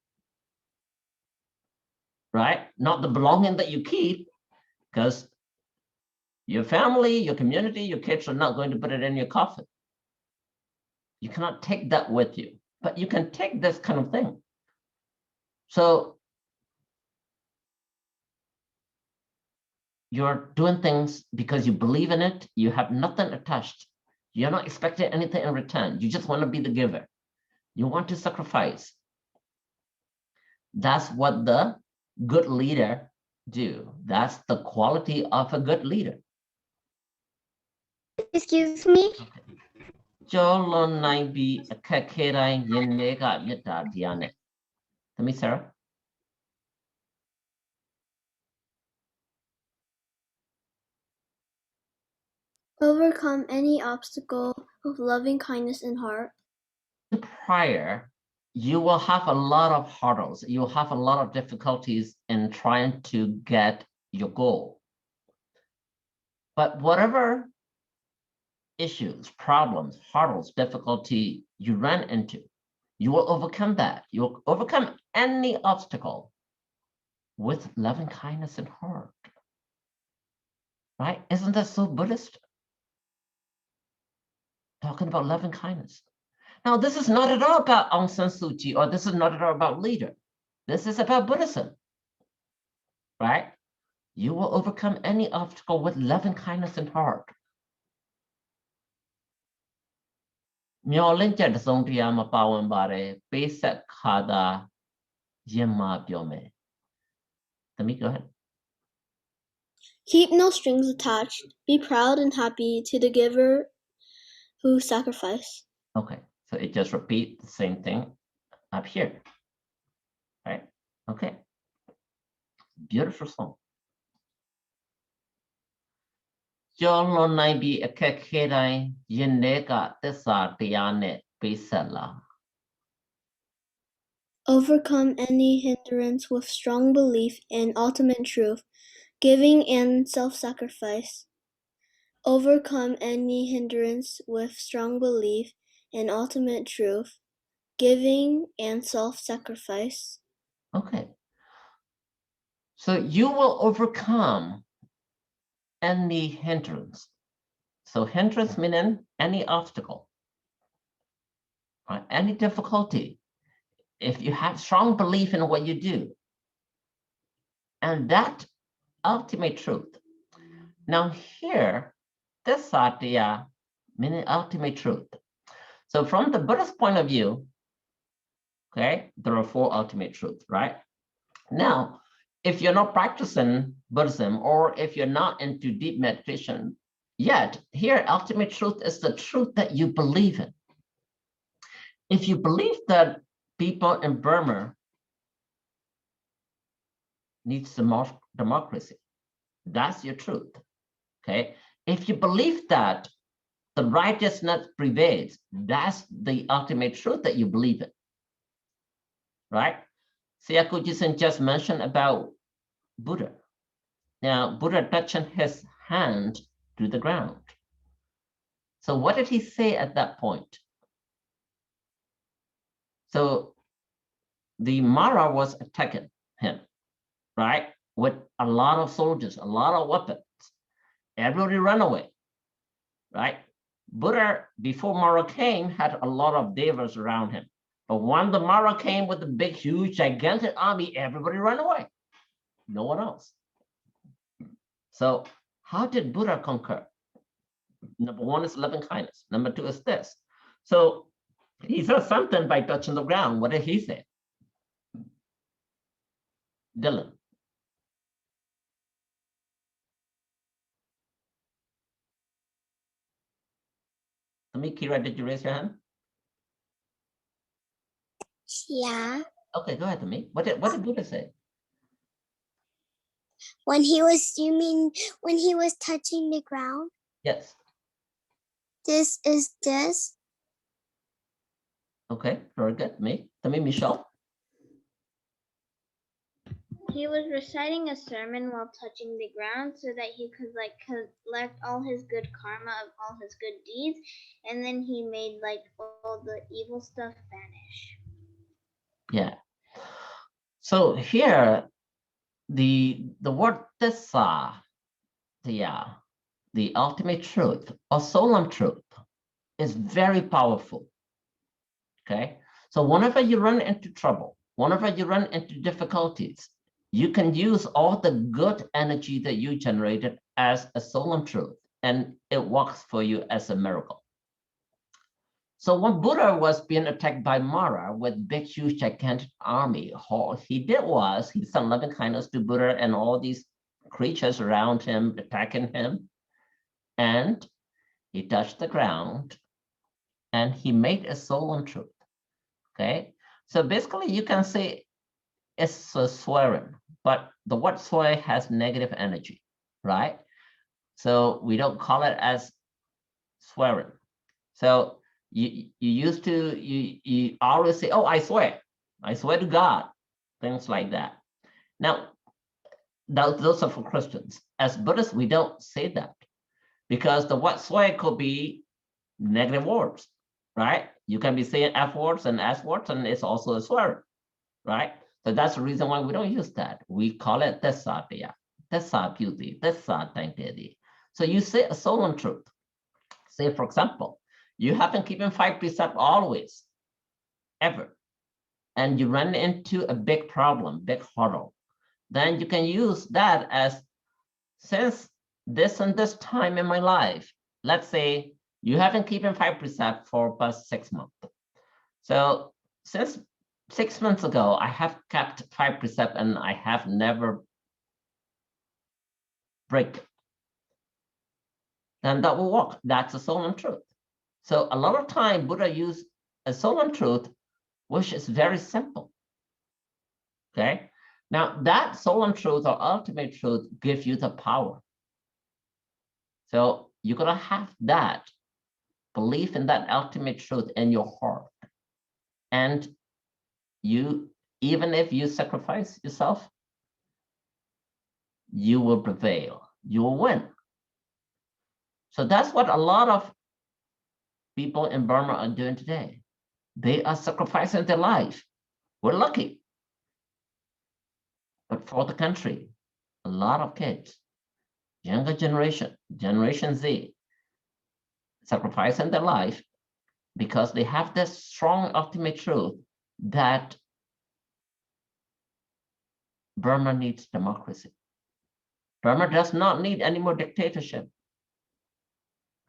right? Not the belonging that you keep, because your family, your community, your kids are not going to put it in your coffin. You cannot take that with you, but you can take this kind of thing. So you're doing things because you believe in it. You have nothing attached. You're not expecting anything in return. You just want to be the giver. You want to sacrifice. That's what the good leader do. That's the quality of a good leader. Excuse me? Jolon naibi akakerai yenega yata diane. Me, Sarah. Overcome any obstacle with loving kindness in heart. Prior, you will have a lot of hurdles. You'll have a lot of difficulties in trying to get your goal. But whatever issues, problems, hurdles, difficulty you run into, you will overcome that. You'll overcome any obstacle with loving kindness in heart. Right? Isn't that so Buddhist? Talking about loving kindness. Now, this is not at all about Aung San Suu Kyi, or this is not at all about leader. This is about Buddhism, right? You will overcome any obstacle with loving kindness in heart. မျော်လင့်ချက်တစ်စုံတရာမှာပါဝင်ပါတယ်ပေးဆက်ခါသာရင်မှာပြောမယ် Tamik, go ahead. Keep no strings attached. Be proud and happy to the giver who sacrificed. Okay, so it just repeat the same thing up here, right? Okay, beautiful song. ကျော်လွန်နိုင်ပြီးအခက်ခဲတိုင်းရင်ထဲကသစ္စာတရားနဲ့ပေးဆက်လာ Overcome any hindrance with strong belief in ultimate truth, giving and self-sacrifice. Overcome any hindrance with strong belief in ultimate truth, giving and self-sacrifice. Okay, so you will overcome any hindrance. So hindrance meaning any obstacle, right? Any difficulty. If you have strong belief in what you do, and that ultimate truth. Now here, this satya meaning ultimate truth. So from the Buddhist point of view, okay, there are four ultimate truths, right? Now, if you're not practicing Buddhism, or if you're not into deep meditation yet, here ultimate truth is the truth that you believe in. If you believe that people in Burma needs democracy, that's your truth, okay? If you believe that the righteousness prevails, that's the ultimate truth that you believe in, right? Siakuji-san just mentioned about Buddha. Now, Buddha touching his hand to the ground. So what did he say at that point? So the Mara was attacking him, right? With a lot of soldiers, a lot of weapons. Everybody ran away, right? Buddha, before Mara came, had a lot of devas around him. But when the Mara came with the big, huge, gigantic army, everybody ran away. No one else. So how did Buddha conquer? Number one is loving kindness. Number two is this. So he said something by touching the ground. What did he say? Dylan. Kira, did you raise your hand? Yeah. Okay, go ahead, Tamik. What did Buddha say? When he was, you mean when he was touching the ground? Yes. This is this. Okay, very good. Tamik, Michelle. He was reciting a sermon while touching the ground so that he could like collect all his good karma of all his good deeds, and then he made like all the evil stuff vanish. Yeah. So here, the word tissa, the ultimate truth or solemn truth is very powerful. Okay. So whenever you run into trouble, whenever you run into difficulties, you can use all the good energy that you generated as a solemn truth, and it works for you as a miracle. So when Buddha was being attacked by Mara with big, huge, gigantic army, all he did was he sent loving kindness to Buddha and all these creatures around him attacking him, and he touched the ground and he made a solemn truth. Okay, so basically you can say it's a swearing, but the word swear has negative energy, right? So we don't call it as swearing. So you used to, you always say, oh, I swear to God, things like that. Now, those are for Christians. As Buddhists, we don't say that because the word swear could be negative words, right? You can be saying F words and S words, and it's also a swear, right? So that's the reason why we don't use that. We call it Tesatya, Tesapyuti, Tesatantedi. So you say a solemn truth. Say, for example, you haven't keeping 5 precepts always, ever, and you run into a big problem, big hurdle. Then you can use that as, since this and this time in my life, let's say you haven't keeping 5 precepts for past 6 months. So since 6 months ago, I have kept 5 precepts and I have never break it. Then that will work. That's a solemn truth. So a lot of time Buddha used a solemn truth, which is very simple. Okay. Now that solemn truth or ultimate truth gives you the power. So you're gonna have that belief in that ultimate truth in your heart. And you, even if you sacrifice yourself, you will prevail, you will win. So that's what a lot of people in Burma are doing today. They are sacrificing their life. We're lucky. But for the country, a lot of kids, younger generation, Generation Z, sacrificing their life because they have this strong ultimate truth that Burma needs democracy. Burma does not need any more dictatorship.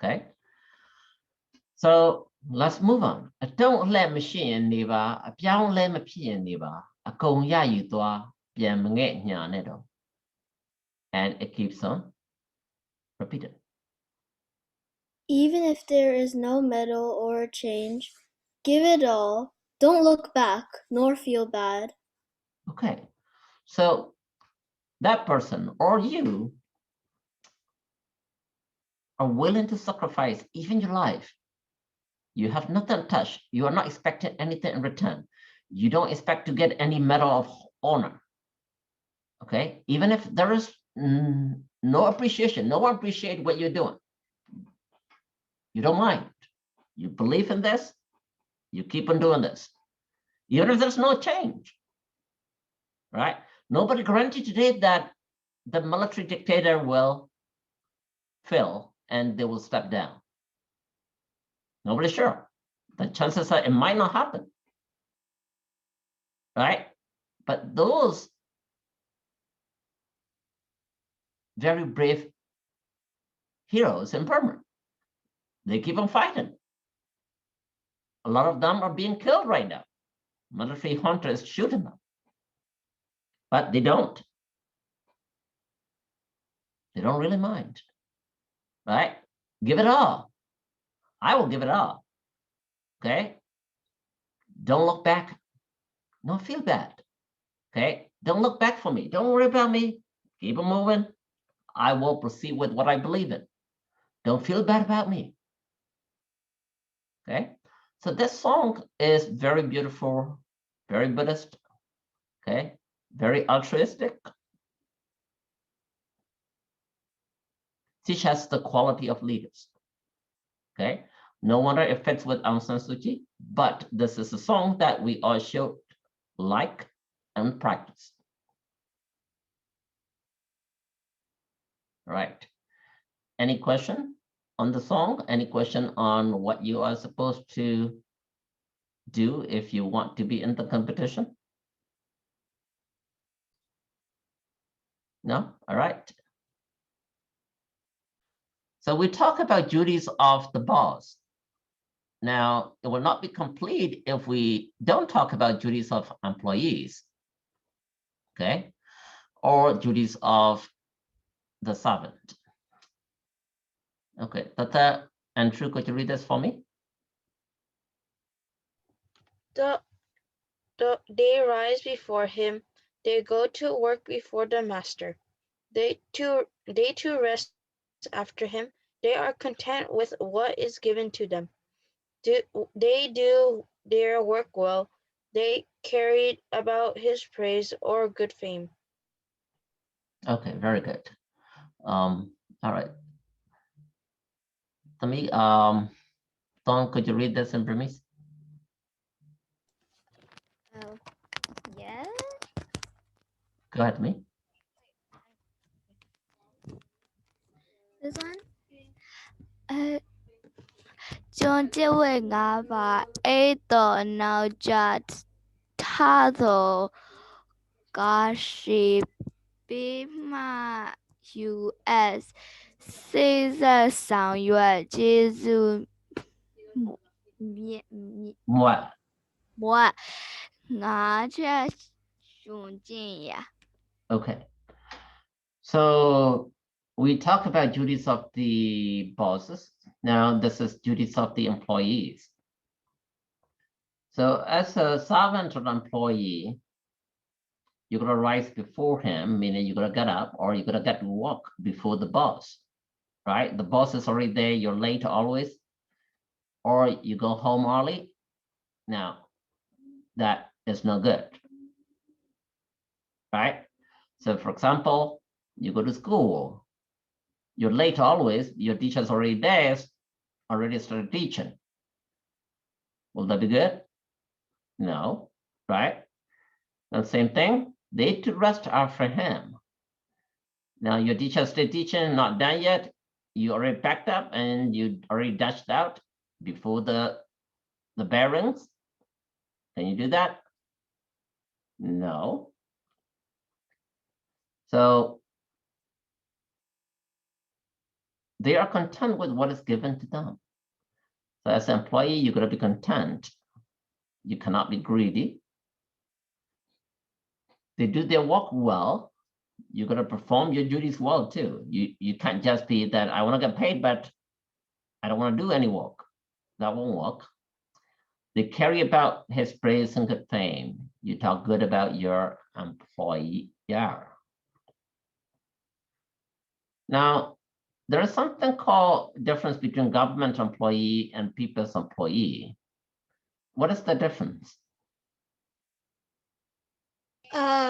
Okay? So let's move on. Don't let machine neighbor, a piang let me pian neighbor, a kong ya yu toa, pian menge nyanedo. And it keeps on repeating. Even if there is no medal or change, give it all. Don't look back, nor feel bad. Okay. So that person or you are willing to sacrifice even your life. You have nothing to touch. You are not expecting anything in return. You don't expect to get any medal of honor. Okay. Even if there is no appreciation, no one appreciates what you're doing. You don't mind. You believe in this, you keep on doing this. Even if there's no change, right? Nobody guaranteed today that the military dictator will fail and they will step down. Nobody's sure. The chances are it might not happen, right? But those very brave heroes in Burma, they keep on fighting. A lot of them are being killed right now. Military hunters shooting them, but they don't. They don't really mind, right? Give it all. I will give it all. Okay. Don't look back. Don't feel bad. Okay. Don't look back for me. Don't worry about me. Keep on moving. I will proceed with what I believe in. Don't feel bad about me. Okay. So this song is very beautiful, very Buddhist. Okay. Very altruistic. Teach us the quality of leaders. Okay. No wonder it fits with Aung San Suu Kyi, but this is a song that we all should like and practice. Right. Any question on the song? Any question on what you are supposed to do if you want to be in the competition? No? All right. So we talk about duties of the boss. Now, it will not be complete if we don't talk about duties of employees, okay? Or duties of the servant. Okay, Tata and True, could you read this for me? They rise before him. They go to work before the master. They too rest after him. They They are content with what is given to them. They do their work well. They carried about his praise or good fame. Okay, very good. All right. Tami, Tom, could you read this in Burmese? Yes. Go ahead, Tami. This one. ကျွန်ကျင့်ဝတ်၅ပါးအိတ်တော်နောက်ကျထသောကားရှိပြီးမှ US စေ့စပ်ဆောင်ရွက်ကျေးဇူးမြတ် Moi. မွတ်ငါးချက်ကျွန်ကျင့်ရာ Okay. So we talk about duties of the bosses. Now this is duties of the employees. So as a servant or employee, you're gonna rise before him, meaning you're gonna get up or you're gonna get to work before the boss, right? The boss is already there, you're late always, or you go home early. Now, that is no good, right? So for example, you go to school, you're late always, your teacher's already there, already started teaching. Will that be good? No, right? And same thing, they need to rest after him. Now your teacher still teaching, not done yet. You already packed up and you already dashed out before the bell rings. Can you do that? No. So they are content with what is given to them. So as an employee, you're going to be content. You cannot be greedy. They do their work well. You're going to perform your duties well too. You can't just be that I want to get paid, but I don't want to do any work. That won't work. They carry about his praise and good fame. You talk good about your employee. Yeah. Now, there is something called difference between government employee and people's employee. What is the difference?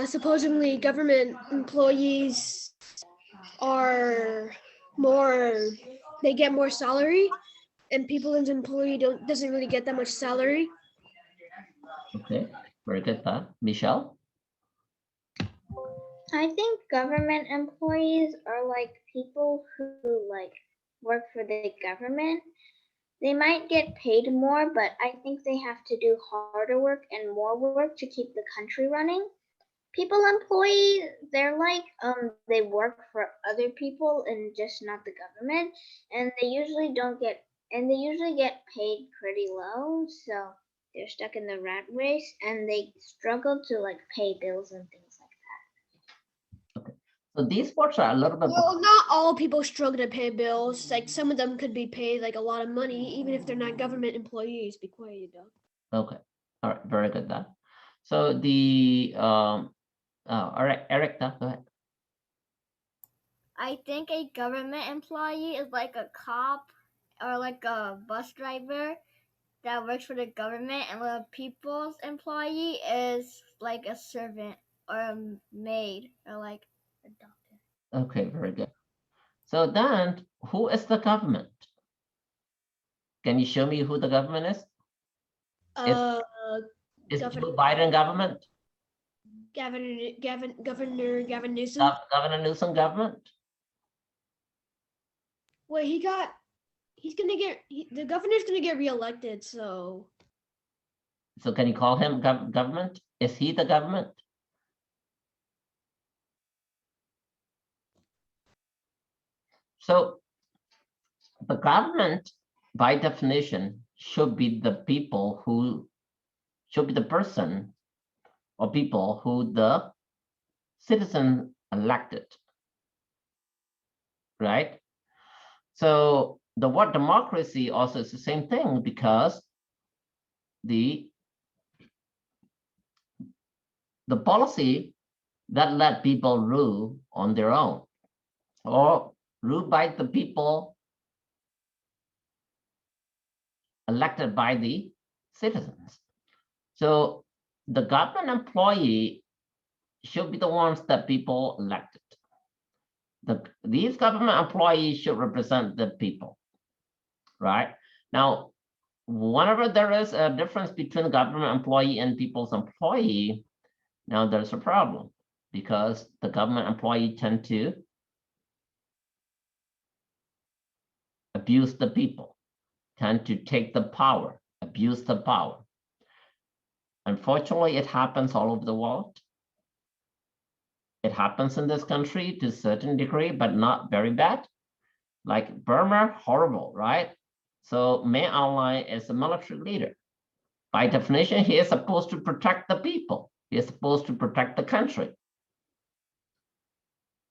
Supposedly government employees are more, they get more salary, and people's employee doesn't really get that much salary. Okay, very good. Michelle? I think government employees are like people who like work for the government. They might get paid more, but I think they have to do harder work and more work to keep the country running. People employees, they're like they work for other people and just not the government, and they usually get paid pretty low, so they're stuck in the rat race and they struggle to like pay bills and things like that. So these words are a little bit. Well, not all people struggle to pay bills. Like some of them could be paid like a lot of money, even if they're not government employees. Be quiet, dog. Okay, all right, very good. So the all right, Eric, go ahead. I think a government employee is like a cop or like a bus driver that works for the government, and a people's employee is like a servant or a maid or like a doctor. Okay, very good. So then, who is the government? Can you show me who the government is? Is Joe Biden government? Gavin Newsom. Governor Newsom government? Wait, the governor's gonna get reelected, so. So can you call him government? Is he the government? So the government, by definition, should be the people who, should be the person or people who the citizen elected, right? So the word democracy also is the same thing, because the policy that let people rule on their own or rule by the people elected by the citizens. So the government employee should be the ones that people elected. These government employees should represent the people, right? Now, whenever there is a difference between government employee and people's employee, now there's a problem because the government employee tend to abuse the people, tend to take the power, abuse the power. Unfortunately, it happens all over the world. It happens in this country to a certain degree, but not very bad. Like Burma, horrible, right? So Min Aung Hlaing is a military leader. By definition, he is supposed to protect the people. He is supposed to protect the country.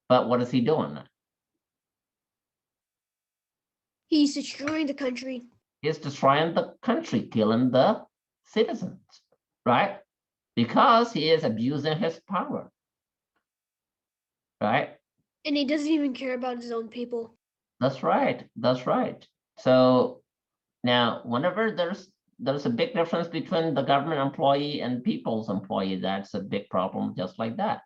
But what is he doing? He's destroying the country. He's destroying the country, killing the citizens, right? Because he is abusing his power, right? And he doesn't even care about his own people. That's right. That's right. So now, whenever there's a big difference between the government employee and people's employee, that's a big problem just like that.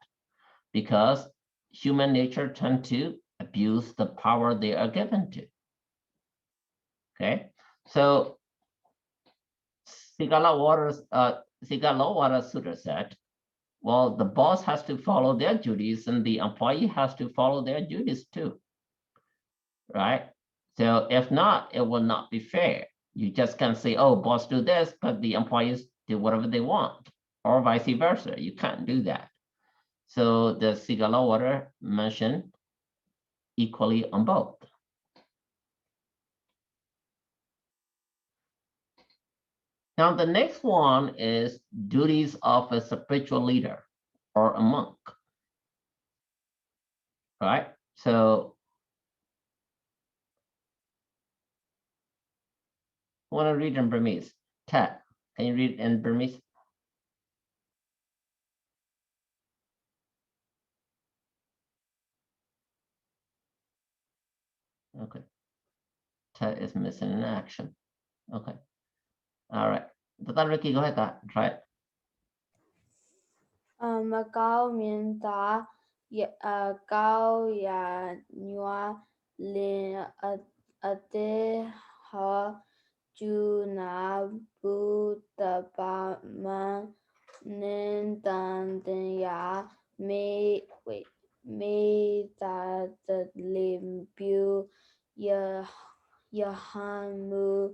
Because human nature tend to abuse the power they are given to. Okay, so Sigalowara Sutta said, well, the boss has to follow their duties and the employee has to follow their duties too, right? So if not, it will not be fair. You just can't say, oh, boss do this, but the employees do whatever they want, or vice versa. You can't do that. So the Sigalowara mentioned equally on both. Now, the next one is duties of a spiritual leader or a monk, right? So, I want to read in Burmese. Tat, can you read in Burmese? Okay. Tat is missing in action. Okay. All right. Ricky, go ahead, try it. Cao miền ta cao ya nhua lên ate ha chu na bu ta ba ma nên tan tên ya me ta lim biu ya han mu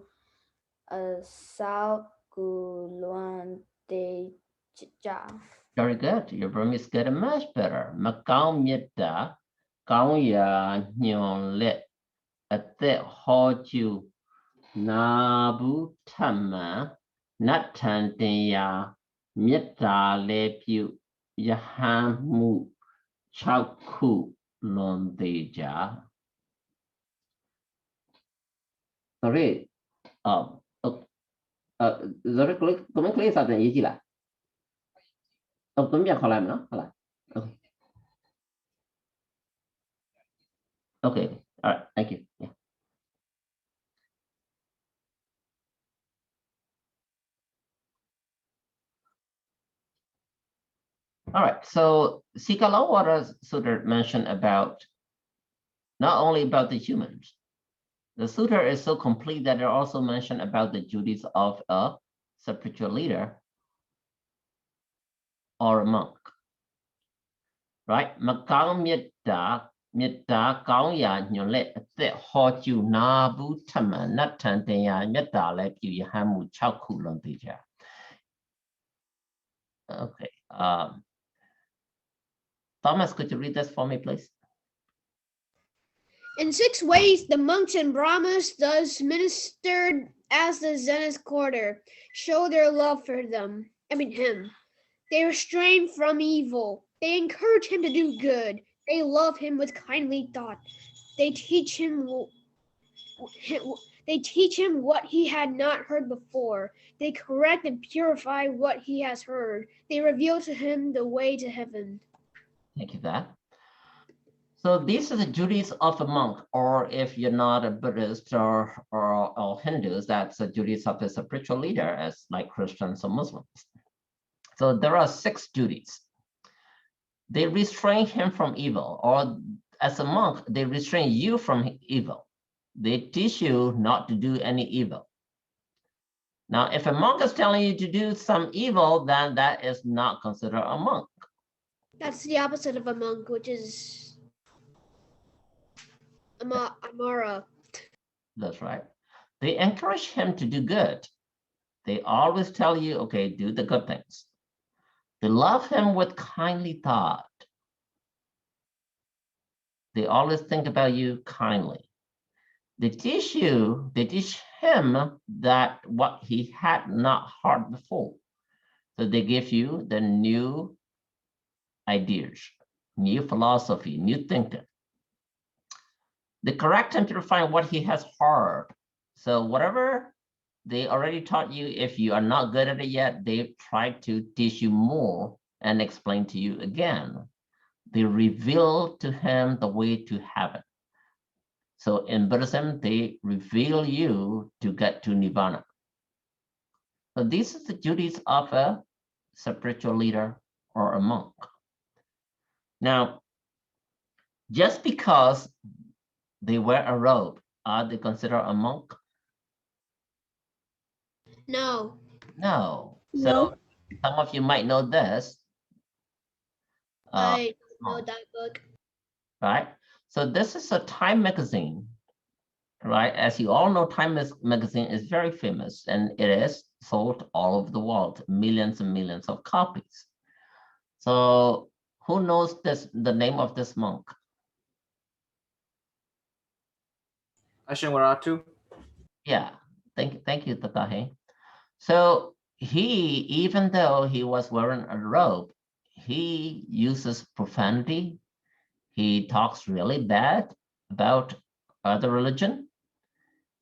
sao gu luan de cha. Very good. Your Burmese is getting much better. Macau Mieta, Cao Ya Nyon Lit, at the Hoju Nabu Tama, Natan Ya, Mieta Lepu, Yahamu, Chauku, Londeja. Sorry. Sorry, comment clear ça ici là? Cũng không làm nó, okay. Okay, all right, thank you. Yeah. All right, so Sigalowara Sutta mentioned about not only about the humans. The Sutta is so complete that it also mentioned about the duties of a spiritual leader or a monk. Right? Macau Mitta Mitta Cao Ya Nyon Lit That Hoju Nabu Tama Natan Daya Mitta Lepu Yahamu Chauku Londeja. Okay. Thomas, could you read this for me, please? In 6 ways, the monks and Brahmas thus ministered as the Zenith quarter, show their love for him. They restrain from evil. They encourage him to do good. They love him with kindly thought. They teach him what he had not heard before. They correct and purify what he has heard. They reveal to him the way to heaven. Thank you for that. So these are the duties of a monk, or if you're not a Buddhist or Hindus, that's the duties of a spiritual leader, as like Christians or Muslims. So there are 6 duties. They restrain him from evil, or as a monk, they restrain you from evil. They teach you not to do any evil. Now, if a monk is telling you to do some evil, then that is not considered a monk. That's the opposite of a monk, which is Amara. That's right. They encourage him to do good. They always tell you, okay, do the good things. They love him with kindly thought. They always think about you kindly. They teach him that what he had not heard before. So they give you the new ideas, new philosophy, new thinking. They correct him to refine what he has heard. So whatever they already taught you, if you are not good at it yet, they try to teach you more and explain to you again. They reveal to him the way to heaven. So in Buddhism, they reveal you to get to Nirvana. So these are the duties of a spiritual leader or a monk. Now, just because they wear a robe, are they considered a monk? No. No. No. So some of you might know this. I don't know that book. Right? So this is a Time magazine, right? As you all know, Time magazine is very famous, and it is sold all over the world, millions and millions of copies. So who knows the name of this monk? Ashenwaratu. Yeah, thank you, Takahe. So he, even though he was wearing a robe, he uses profanity. He talks really bad about other religion.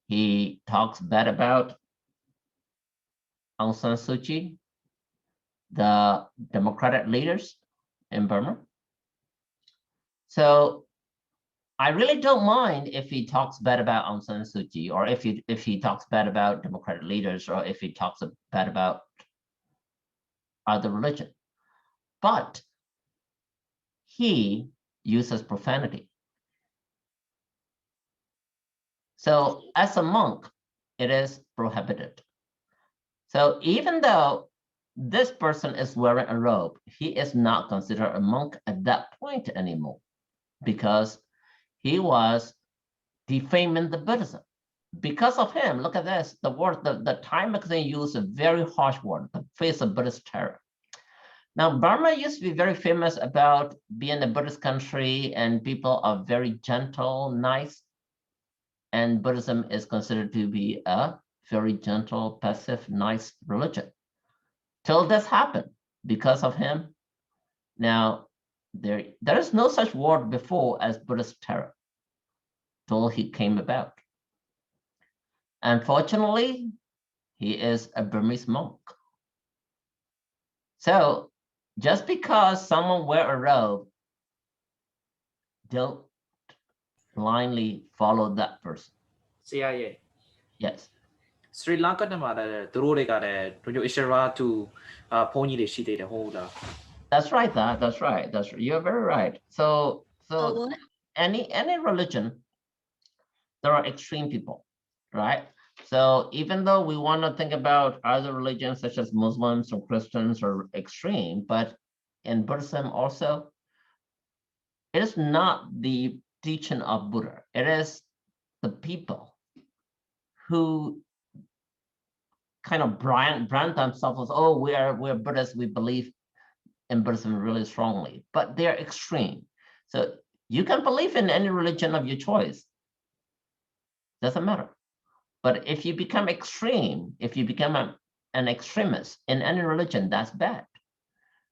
He talks bad about Aung San Suu Kyi, the democratic leaders in Burma. So I really don't mind if he talks bad about Aung San Suu Kyi, or if he talks bad about democratic leaders, or if he talks bad about other religion. But he uses profanity. So as a monk, it is prohibited. So even though this person is wearing a robe, he is not considered a monk at that point anymore, because he was defaming the Buddhism. Because of him, look at this, the word, the Time magazine used a very harsh word, the face of Buddhist terror. Now, Burma used to be very famous about being a Buddhist country, and people are very gentle, nice, and Buddhism is considered to be a very gentle, passive, nice religion. Till this happened, because of him. Now, there is no such word before as Buddhist terror till he came about. Unfortunately, he is a Burmese monk. So just because someone wear a robe, don't blindly follow that person. ဆရာရဲ့ Yes. Sri Lanka မှာလည်းသူတို့တွေကလည်းတို့မျိုး Isharatu ဘုန်းကြီးတွေရှိသေးတယ်ဟုတ်လား That's right. That's right. You're very right. So what? any religion, there are extreme people, right? So even though we want to think about other religions such as Muslims or Christians are extreme, but in Buddhism also, it is not the teaching of Buddha. It is the people who kind of brand themselves as, oh, we're Buddhists, we believe in Buddhism really strongly, but they're extreme. So you can believe in any religion of your choice. Doesn't matter. But if you become extreme, if you become an extremist in any religion, that's bad,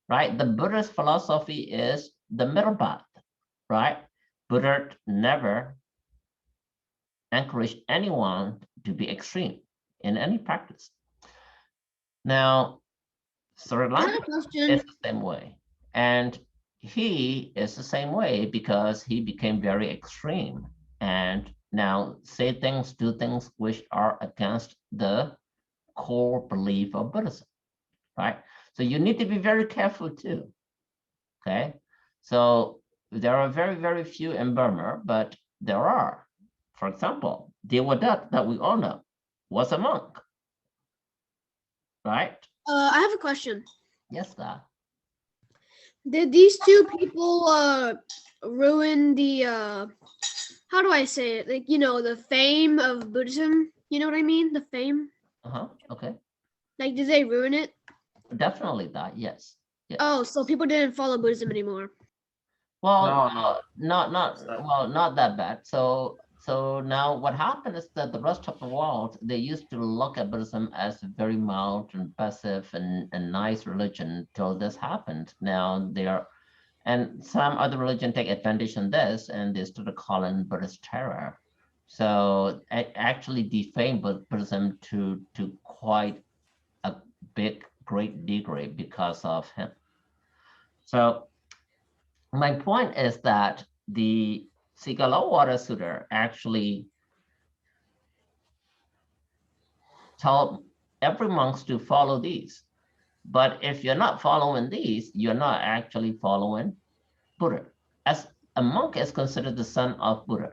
right? The Buddhist philosophy is the middle path, right? Buddha never encouraged anyone to be extreme in any practice. Now, Sri Lanka is the same way. And he is the same way because he became very extreme and now say things, do things which are against the core belief of Buddhism, right? So you need to be very careful too, okay? So there are very, very few in Burma, but there are. For example, Dewadat that we all know was a monk, right? I have a question. Yes, sir. Did these two people ruin the how do I say it? Like, you know, the fame of Buddhism? You know what I mean? The fame? Okay. Like, did they ruin it? Definitely that, yes. Yes. Oh, so people didn't follow Buddhism anymore. Well, not that bad. So now what happened is that the rest of the world, they used to look at Buddhism as a very mild and passive and nice religion till this happened. Now they are, and some other religion take advantage on this and they started calling Buddhist terror. So actually defame Buddhism to quite a great degree because of him. So my point is that the Sigalowada Sutta actually tell every monk to follow these. But if you're not following these, you're not actually following Buddha. As a monk is considered the son of Buddha,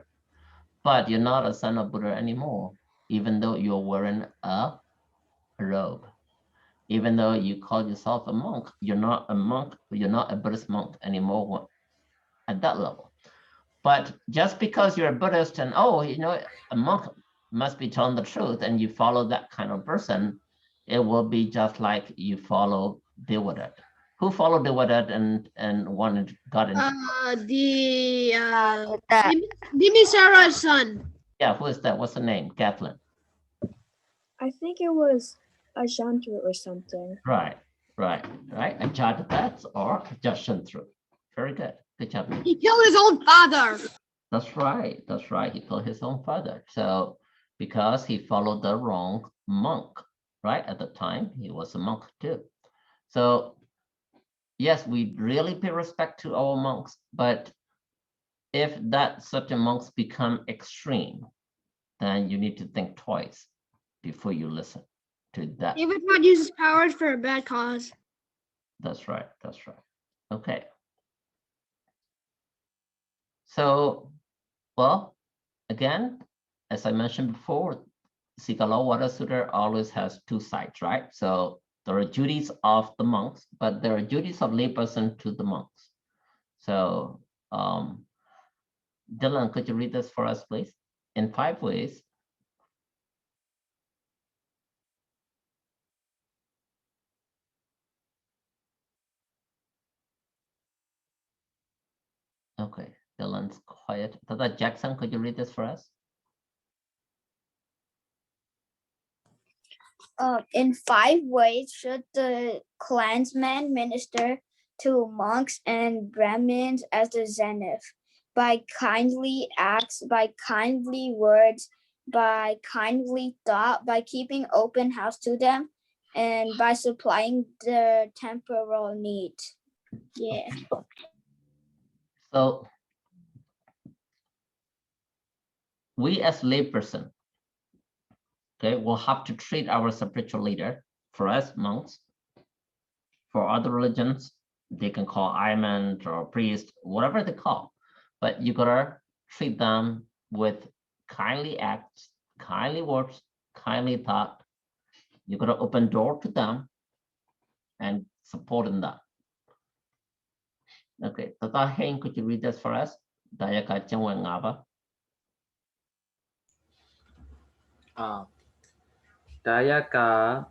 but you're not a son of Buddha anymore, even though you're wearing a robe. Even though you call yourself a monk, you're not a monk, you're not a Buddhist monk anymore at that level. But just because you're a Buddhist and, oh, you know, a monk must be telling the truth and you follow that kind of person, it will be just like you follow Dewadat. Who followed Dewadat and got into Bimbisara's son. Yeah, who is that? What's the name? Kathleen. I think it was Ajantru or something. Right. Ajatatat or Ajashantru. Very good. Good job. He killed his own father. That's right. He killed his own father. So because he followed the wrong monk, right? At the time, he was a monk too. So yes, we really pay respect to our monks, but if that certain monks become extreme, then you need to think twice before you listen to that. He would not use his powers for a bad cause. That's right. Okay. So, well, again, as I mentioned before, Sigalowada Sutta always has two sides, right? So there are duties of the monks, but there are duties of layperson to the monks. So, Dylan, could you read this for us, please? In 5 ways. Okay, Dylan's quiet. Tata Jackson, could you read this for us? In 5 ways should the clansman minister to monks and Brahmins as the zenith: by kindly acts, by kindly words, by kindly thought, by keeping open house to them, and by supplying their temporal needs. Yeah. So we as layperson, okay, will have to treat our spiritual leader. For us monks, for other religions, they can call imam or priest, whatever they call, but you gotta treat them with kindly acts, kindly words, kindly thought. You gotta open door to them and supporting them. Okay, Tata Hein, could you read this for us? Dayaka Chengwen Ngaba. Dayaka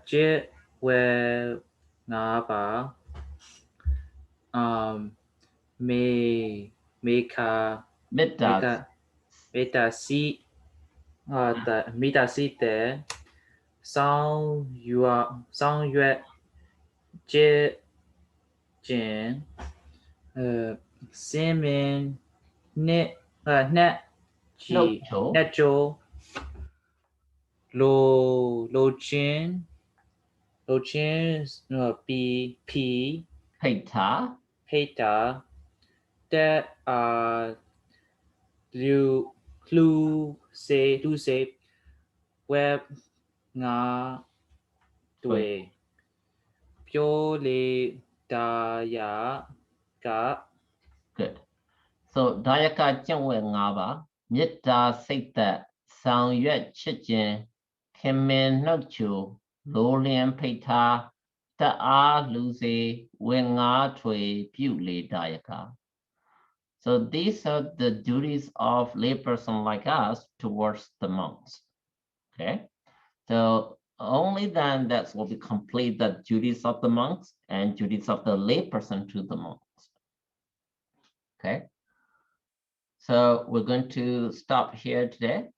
je we ngaba me meka meta si meta si te sang yue je jin simin ne ji net jo lo chin လုပ်ချင်းပီဖီ Peta, ဖိတ်တာတက်လူလူစေလူစေ web ငါတွေပြောလေဒါယာက good. So Dayaka Jingwe Ngaba, Mita Sita, Sang Yue Chichen, Kemin Nochu, Lolian Peta, Ta A Lucy, Wenga Tui, Puli Dayaka. So these are the duties of layperson like us towards the monks. Okay, so only then that will be complete the duties of the monks and duties of the layperson to the monks. Okay, so we're going to stop here today.